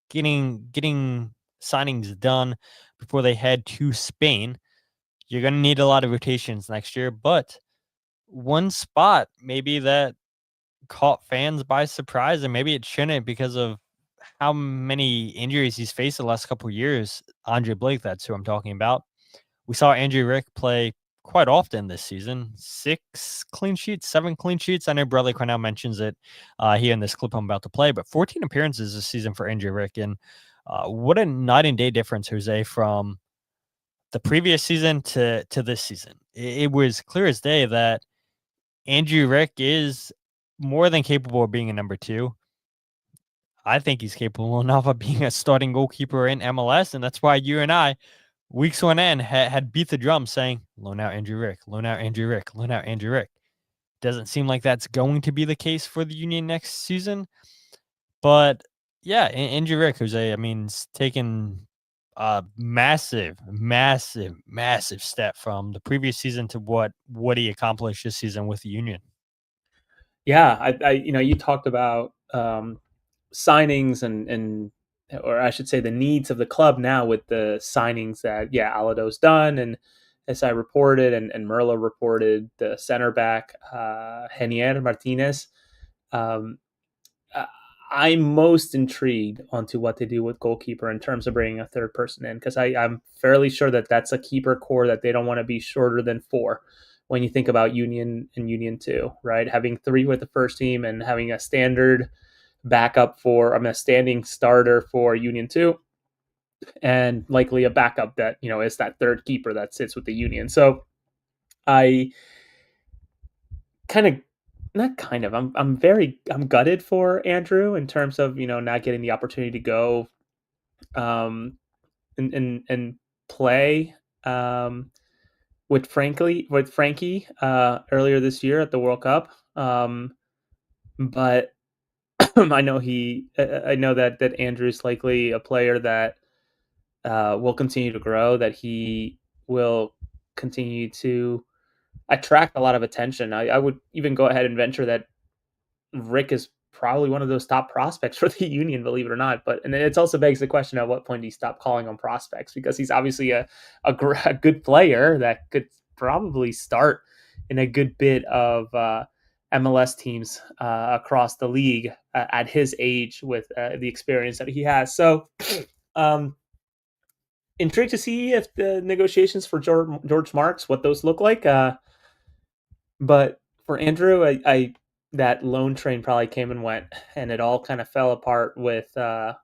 getting signings done before they head to Spain. You're going to need a lot of rotations next year, but one spot maybe that caught fans by surprise, and maybe it shouldn't because of how many injuries he's faced the last couple of years. Andre Blake, that's who I'm talking about. We saw Andrew Rick play quite often this season. 6 clean sheets, 7 clean sheets. I know Bradley Cornell mentions it here in this clip I'm about to play, but 14 appearances this season for Andrew Rick. And what a night and day difference, Jose, from the previous season to this season. It was clear as day that Andrew Rick is more than capable of being a number 2. I think he's capable enough of being a starting goalkeeper in MLS, and that's why you and I, weeks on end, had beat the drum saying, loan out Andrew Rick, loan out Andrew Rick, loan out Andrew Rick. Doesn't seem like that's going to be the case for the Union next season. But yeah, Andrew Rick, Jose, I mean, it's taken a massive, massive, massive step from the previous season to what he accomplished this season with the Union. Yeah, you talked about signings and or I should say the needs of the club now with the signings that Alado's done, and as I reported and Merlo reported, the center back Henier Martinez. Um, uh, I'm most intrigued onto what they do with goalkeeper in terms of bringing a third person in, because I'm fairly sure that that's a keeper core that they don't want to be shorter than 4 when you think about Union and Union 2, right? Having 3 with the first team and having a standard backup for, a standing starter for Union 2, and likely a backup that, is that third keeper that sits with the Union. So I kind of not kind of I'm gutted for Andrew in terms of not getting the opportunity to go and play with Frankie earlier this year at the World Cup, but I know that Andrew's likely a player that will continue to grow, that he will continue to attract a lot of attention. I would even go ahead and venture that Rick is probably one of those top prospects for the Union, believe it or not. But and it also begs the question: at what point do you stop calling them prospects? Because he's obviously a good player that could probably start in a good bit of MLS teams across the league at his age with the experience that he has. So, intrigued to see if the negotiations for George Marks, what those look like. But for Andrew, I that loan train probably came and went, and it all kind of fell apart with the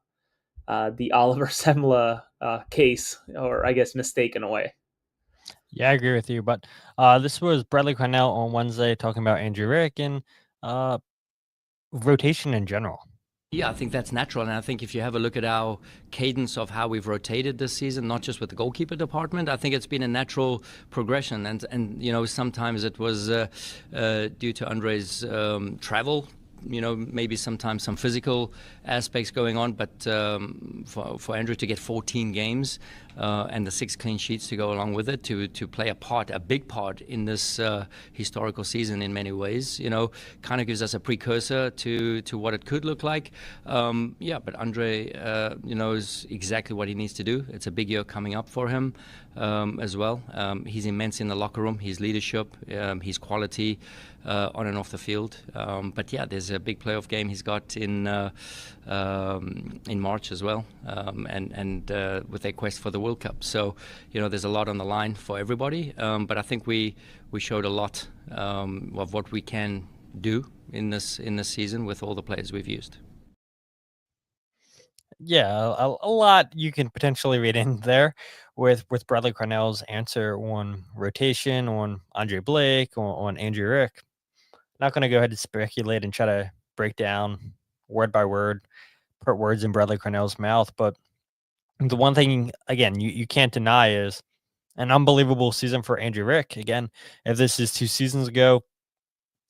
Oliver Semla case, or I guess mistake in a way. Yeah, I agree with you. But this was Bradley Cornell on Wednesday talking about Andrew Rick and rotation in general. Yeah, I think that's natural. And I think if you have a look at our cadence of how we've rotated this season, not just with the goalkeeper department, I think it's been a natural progression. And sometimes it was due to Andre's travel. Maybe sometimes some physical aspects going on, but for Andrew to get 14 games and the 6 clean sheets to go along with it, to play a big part in this historical season in many ways, kind of gives us a precursor to what it could look like. But Andre knows exactly what he needs to do. It's a big year coming up for him as well. He's immense in the locker room, his leadership, his quality on and off the field. There's a big playoff game he's got in March as well, and with their quest for the World Cup. So, there's a lot on the line for everybody. But I think we showed a lot of what we can do in this season with all the players we've used. Yeah, a lot you can potentially read in there with Bradley Cornell's answer on rotation, on Andre Blake, on Andrew Rick. Not going to go ahead and speculate and try to break down word by word, put words in Bradley Cornell's mouth. But the one thing, again, you can't deny is an unbelievable season for Andrew Rick. Again, if this is 2 seasons ago,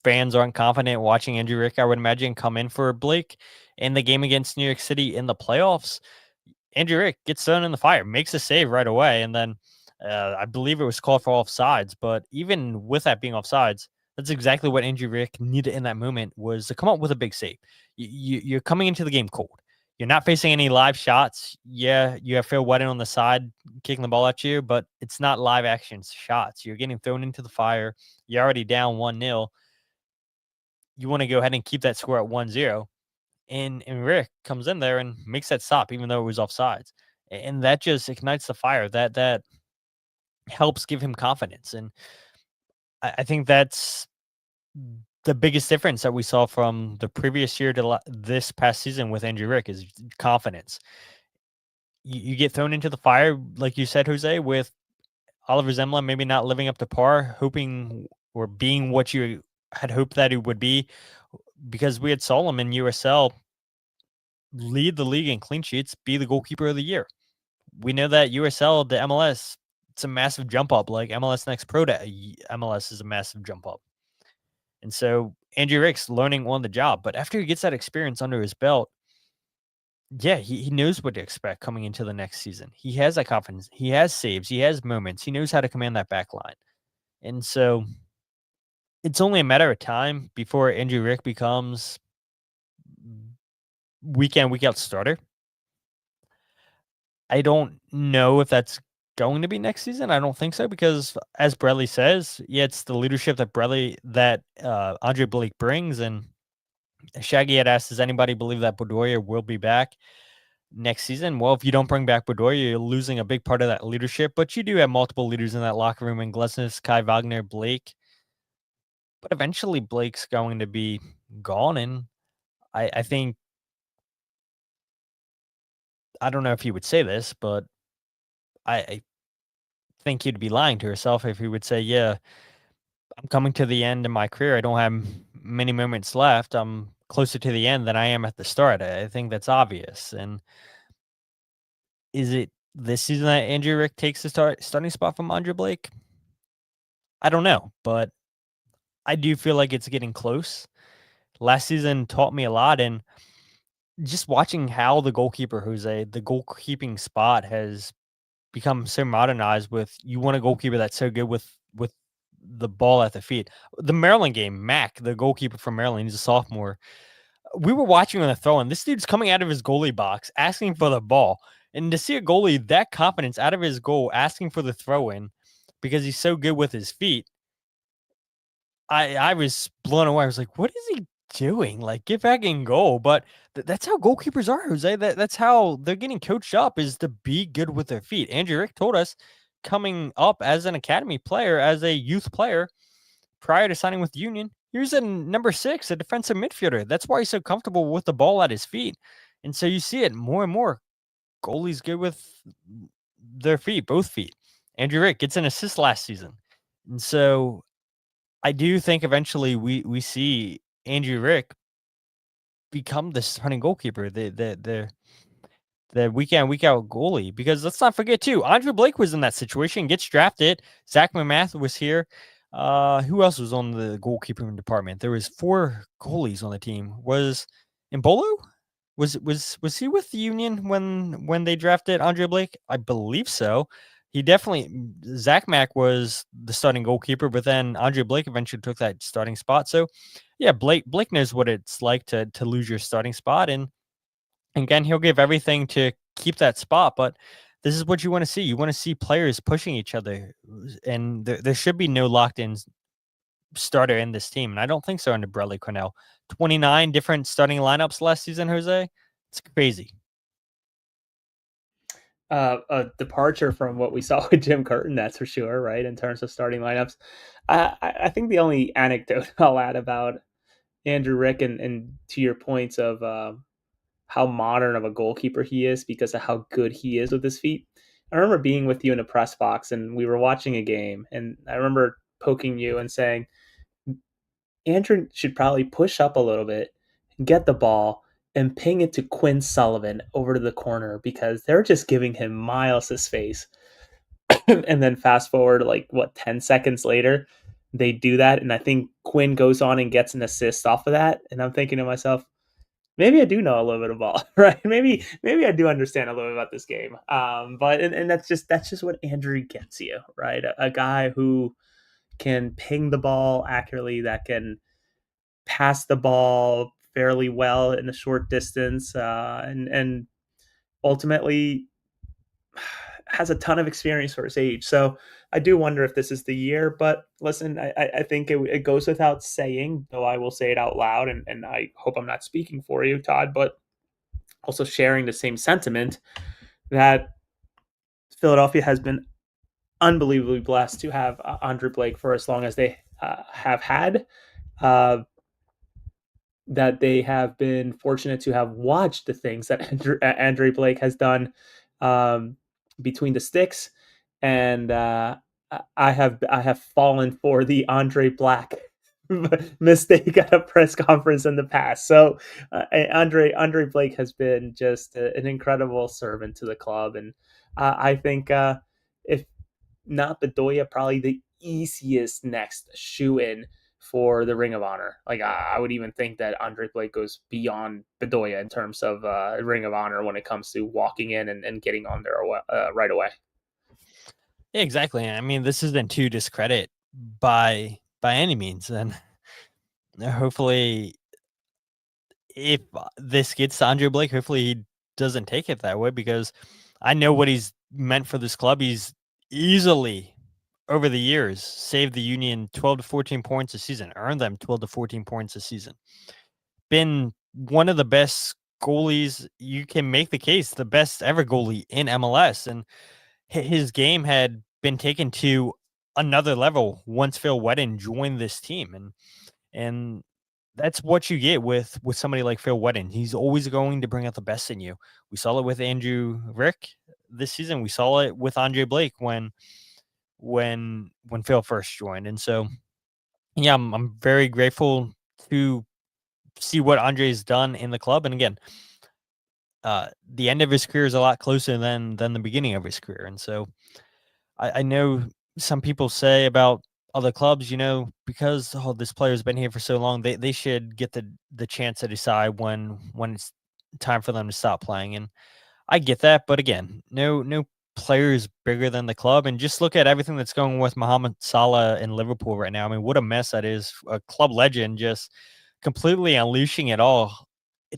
fans aren't confident watching Andrew Rick, I would imagine, come in for Blake in the game against New York City in the playoffs. Andrew Rick gets thrown in the fire, makes a save right away, and then I believe it was called for offsides. But even with that being offsides, that's exactly what Andrew Rick needed in that moment, was to come up with a big save. You're coming into the game cold. You're not facing any live shots. Yeah, you have Phil Wetton on the side kicking the ball at you, but it's not live action shots. You're getting thrown into the fire. You're already down 1-0. You want to go ahead and keep that score at 1-0. And Rick comes in there and makes that stop, even though it was offsides. And that just ignites the fire. That helps give him confidence. And I think that's the biggest difference that we saw from the previous year to this past season with Andrew Rick is confidence. You get thrown into the fire, like you said, Jose, with Oliver Zemla maybe not living up to par, hoping or being what you had hoped that it would be, because we had Solomon in USL lead the league in clean sheets, be the goalkeeper of the year. We know that USL to MLS, it's a massive jump up. Like MLS Next Pro to MLS is a massive jump up. And so Andrew Rick's learning on the job. But after he gets that experience under his belt, yeah, he knows what to expect coming into the next season. He has that confidence. He has saves. He has moments. He knows how to command that back line. And so it's only a matter of time before Andrew Rick becomes week in, week out starter. I don't know if that's going to be next season. I don't think so, because as Bradley says, yeah, it's the leadership that Andre Blake brings. And Shaggy had asked, does anybody believe that Bedoya will be back next season? Well, if you don't bring back Bedoya, you're losing a big part of that leadership, but you do have multiple leaders in that locker room in Glesnes, Kai Wagner, Blake. But eventually Blake's going to be gone. And I think, I don't know if he would say this, but I think he'd be lying to herself if he would say, yeah, I'm coming to the end of my career. I don't have many moments left. I'm closer to the end than I am at the start. I think that's obvious. And is it this season that Andrew Rick takes the starting spot from Andre Blake? I don't know, but I do feel like it's getting close. Last season taught me a lot, and just watching how the goalkeeper, Jose, the goalkeeping spot has become so modernized. With, you want a goalkeeper that's so good with the ball at the feet. The Maryland game, Mac, the goalkeeper from Maryland, he's a sophomore. We were watching on the throw, and this dude's coming out of his goalie box asking for the ball. And to see a goalie that confidence out of his goal asking for the throw in because he's so good with his feet, I was blown away. I was like, what is he doing? Like, get back in goal. But that's how goalkeepers are, Jose. That's how they're getting coached up, is to be good with their feet. Andrew Rick told us, coming up as an academy player, as a youth player, prior to signing with Union, he was in number 6, a defensive midfielder. That's why he's so comfortable with the ball at his feet. And so you see it more and more. Goalies good with their feet, both feet. Andrew Rick gets an assist last season. And so I do think eventually we see Andrew Rick become the starting goalkeeper, the week in, week out goalie. Because let's not forget too, Andre Blake was in that situation, gets drafted. Zach McMath was here. Who else was on the goalkeeping department? There was 4 goalies on the team. Was Embolo? Was he with the Union when they drafted Andre Blake? I believe so. He definitely, Zach Mack was the starting goalkeeper, but then Andre Blake eventually took that starting spot. So yeah, Blake knows what it's like to lose your starting spot, and again, he'll give everything to keep that spot. But this is what you want to see. You want to see players pushing each other, and there should be no locked in starter in this team. And I don't think so under Bradley Cornell. 29 different starting lineups last season, Jose. It's crazy. A departure from what we saw with Jim Curtin, that's for sure, right? In terms of starting lineups. I think the only anecdote I'll add about Andrew Rick, and to your points of how modern of a goalkeeper he is because of how good he is with his feet. I remember being with you in a press box and we were watching a game, and I remember poking you and saying, Andrew should probably push up a little bit, get the ball, and ping it to Quinn Sullivan over to the corner because they're just giving him miles of space. And then fast forward, like, 10 seconds later, they do that. And I think Quinn goes on and gets an assist off of that. And I'm thinking to myself, maybe I do know a little bit of ball, right? Maybe I do understand a little bit about this game. But and that's just what Andrew gets you, right? A guy who can ping the ball accurately, that can pass the ball fairly well in a short distance, and ultimately has a ton of experience for his age. So I do wonder if this is the year. But listen, I think it goes without saying, though I will say it out loud, and I hope I'm not speaking for you, Todd, but also sharing the same sentiment that Philadelphia has been unbelievably blessed to have Andre Blake for as long as they have had. Uh, that they have been fortunate to have watched the things that Andre Blake has done um, between the sticks, and I have fallen for the Andre Black mistake at a press conference in the past. So Andre Blake has been just an incredible servant to the club, and I think if not Bedoya, probably the easiest next shoe in for the Ring of Honor. Like I would even think that Andre Blake goes beyond Bedoya in terms of Ring of Honor when it comes to walking in and getting on there right away. Yeah, exactly. I mean, this isn't to discredit by any means, and hopefully, if this gets to Andre Blake, hopefully he doesn't take it that way because I know what he's meant for this club. He's easily over the years saved the Union 12 to 14 points a season, earned them 12 to 14 points a season. Been one of the best goalies. You can make the case the best ever goalie in MLS, and his game had been taken to another level once Phil Whedon joined this team, and that's what you get with somebody like Phil Whedon. He's always going to bring out the best in you. We saw it with Andrew Rick this season. We saw it with Andre Blake when Phil first joined, and so yeah, I'm very grateful to see what Andre's done in the club. And again, the end of his career is a lot closer than the beginning of his career, and so I know some people say about other clubs, because this player's been here for so long, they should get the chance to decide when it's time for them to stop playing. And I get that, but again, no player is bigger than the club. And just look at everything that's going with Mohamed Salah in Liverpool right now. I mean, what a mess that is. A club legend just completely unleashing it all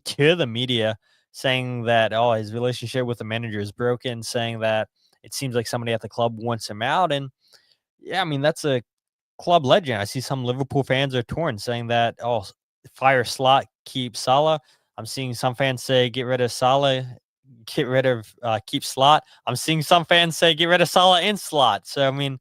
to the media, saying that his relationship with the manager is broken, saying that it seems like somebody at the club wants him out. And yeah, I mean, that's a club legend. I see some Liverpool fans are torn, saying that, fire Slot, keep Salah. I'm seeing some fans say get rid of Salah, get rid of keep Slot. I'm seeing some fans say get rid of Salah and Slot. So I mean,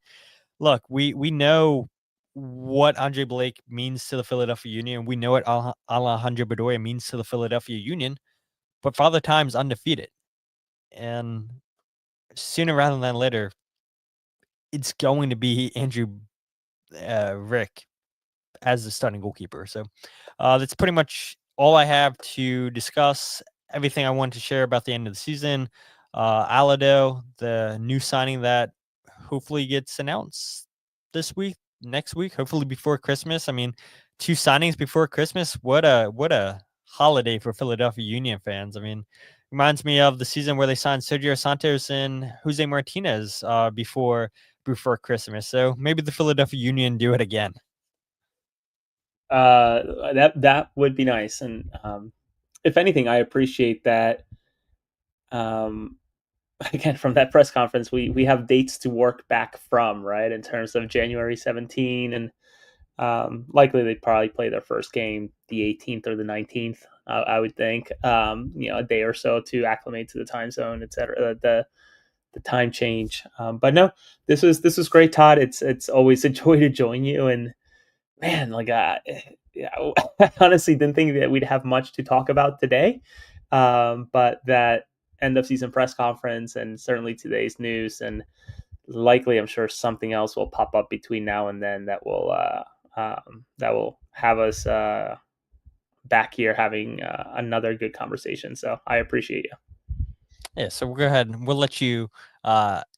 look, we know what Andre Blake means to the Philadelphia Union. We know what Alejandro Bedoya means to the Philadelphia Union. But Father Time's undefeated, and sooner rather than later, it's going to be Andrew Rick as the starting goalkeeper. So that's pretty much all I have to discuss. Everything I wanted to share about the end of the season. Alado, the new signing that hopefully gets announced this week, next week, hopefully before Christmas. I mean, 2 signings before Christmas. What a holiday for Philadelphia Union fans. I mean, reminds me of the season where they signed Sergio Santos and Jose Martinez before Christmas. So maybe the Philadelphia Union do it again. That would be nice, and if anything, I appreciate that. Um, again, from that press conference, we have dates to work back from, right, in terms of January 17, and likely they probably play their first game the 18th or the 19th. I would think, a day or so to acclimate to the time zone, etc. The time change, but no, this was great, Todd. It's always a joy to join you, and man, like yeah, I honestly didn't think that we'd have much to talk about today, but that end of season press conference and certainly today's news, and likely I'm sure something else will pop up between now and then that will have us back here having another good conversation. So I appreciate you. Yeah, so we'll go ahead and we'll let you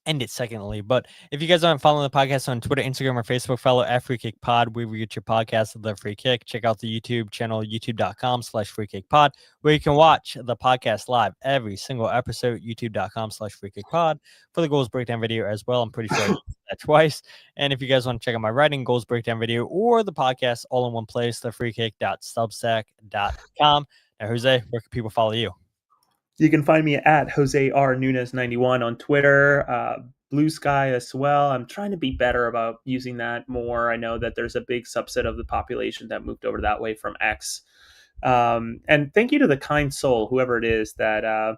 end it secondly. But if you guys aren't following the podcast on Twitter, Instagram, or Facebook, follow at Free Kick Pod, where we get your podcast of the Free Kick. Check out the YouTube channel, youtube.com/Free Kick Pod, where you can watch the podcast live every single episode, youtube.com/Free Kick Pod, for the goals breakdown video as well. I'm pretty sure I did that twice. And if you guys want to check out my writing, goals breakdown video, or the podcast all in one place, thefreekick.substack.com. Now, Jose, where can people follow you? You can find me at Jose R. Nunes 91 on Twitter, Blue Sky as well. I'm trying to be better about using that more. I know that there's a big subset of the population that moved over that way from X. And thank you to the kind soul, whoever it is, that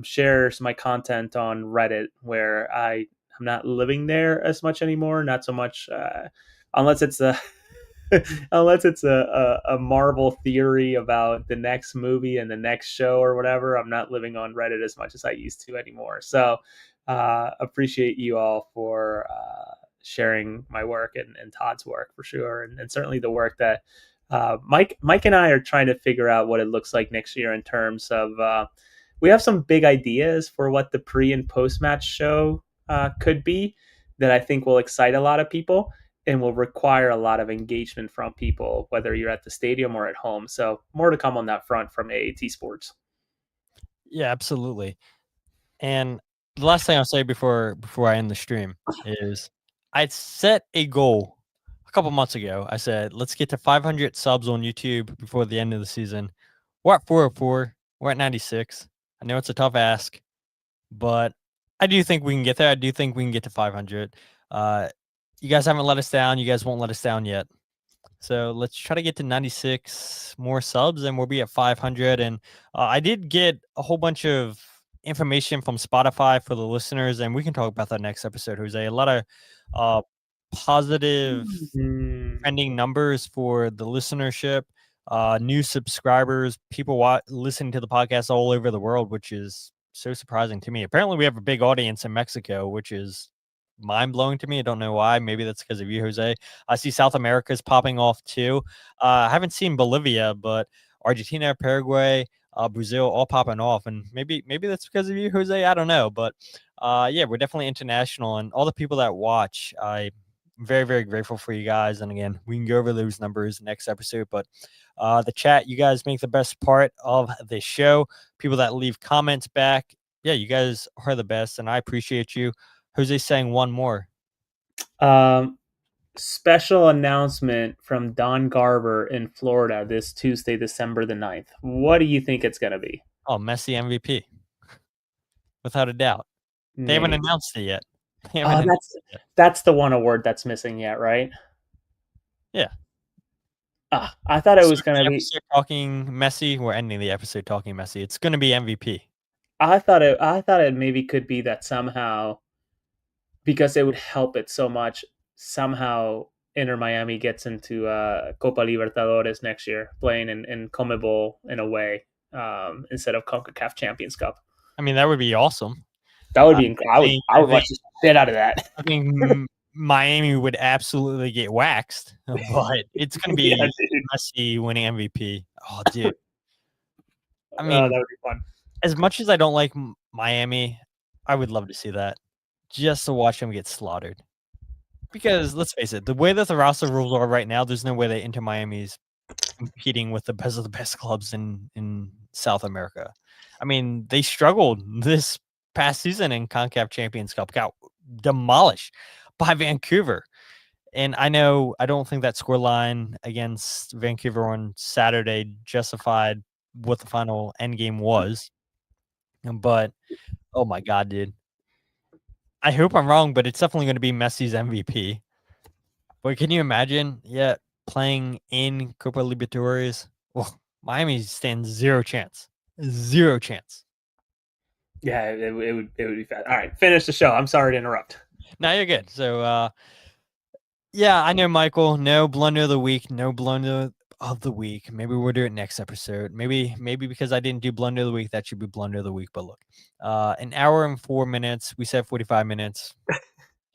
shares my content on Reddit, where I'm not living there as much anymore. Not so much, unless it's a unless it's a Marvel theory about the next movie and the next show or whatever. I'm not living on Reddit as much as I used to anymore. So appreciate you all for sharing my work and Todd's work for sure, and certainly the work that Mike and I are trying to figure out what it looks like next year in terms of we have some big ideas for what the pre and post match show could be that I think will excite a lot of people and will require a lot of engagement from people, whether you're at the stadium or at home. So more to come on that front from AAT Sports. Yeah, absolutely. And the last thing I'll say before I end the stream is I set a goal a couple months ago. I said, let's get to 500 subs on YouTube before the end of the season. We're at 404. We're at 96. I know it's a tough ask, but I do think we can get there. I do think we can get to 500. You guys haven't let us down. You guys won't let us down yet. So let's try to get to 96 more subs and we'll be at 500. And I did get a whole bunch of information from Spotify for the listeners, and we can talk about that next episode, Jose. A lot of positive trending numbers for the listenership, new subscribers, people listening to the podcast all over the world, which is so surprising to me. Apparently we have a big audience in Mexico, which is mind-blowing to me. I don't know why. Maybe that's because of you, Jose. I see South America's popping off too. I haven't seen Bolivia, but Argentina, Paraguay, Brazil all popping off, and maybe that's because of you, Jose. I don't know, but yeah, we're definitely international, and all the people that watch, I'm very, very grateful for you guys. And again, we can go over those numbers next episode, but the chat, you guys make the best part of the show. People that leave comments back, yeah, you guys are the best, and I appreciate you. Jose saying one more. Special announcement from Don Garber in Florida this Tuesday, December the 9th. What do you think it's going to be? Oh, Messi MVP. Without a doubt. They haven't announced it yet. That's the one award that's missing yet, right? Yeah. I thought it was going to be talking Messi. We're ending the episode talking Messi. It's going to be MVP. I thought it maybe could be that somehow, because it would help it so much, somehow Inter Miami gets into Copa Libertadores next year, playing in CONMEBOL in a way instead of CONCACAF Champions Cup. I mean, that would be awesome. That would be incredible. I would watch the shit out of that. I mean, Miami would absolutely get waxed, but it's going to be Messi winning MVP. Oh, dude. I mean, that would be fun. As much as I don't like Miami, I would love to see that, just to watch them get slaughtered. Because let's face it, the way that the roster rules are right now, there's no way that Inter Miami's competing with the best of the best clubs in South America. I mean, they struggled this past season in CONCACAF Champions Cup, got demolished by Vancouver. And I don't think that scoreline against Vancouver on Saturday justified what the final end game was. But, oh my God, dude. I hope I'm wrong, but it's definitely going to be Messi's MVP. But can you imagine, playing in Copa Libertadores? Well, Miami stands zero chance. Zero chance. Yeah, it would be fast. All right, finish the show. I'm sorry to interrupt. No, you're good. So, yeah, I know, Michael. No blunder of the week. No blunder of the week. Maybe we'll do it next episode. Maybe because I didn't do blunder of the week, that should be blunder of the week. But look, an hour and 4 minutes. We said 45 minutes.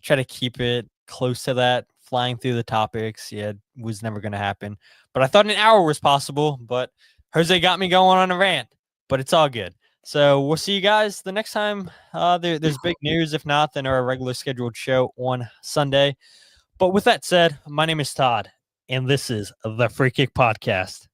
Try to keep it close to that. Flying through the topics. Yeah, was never going to happen. But I thought an hour was possible. But Jose got me going on a rant. But it's all good. So we'll see you guys the next time there's big news. If not, then our regular scheduled show on Sunday. But with that said, my name is Todd, and this is the Free Kick Podcast.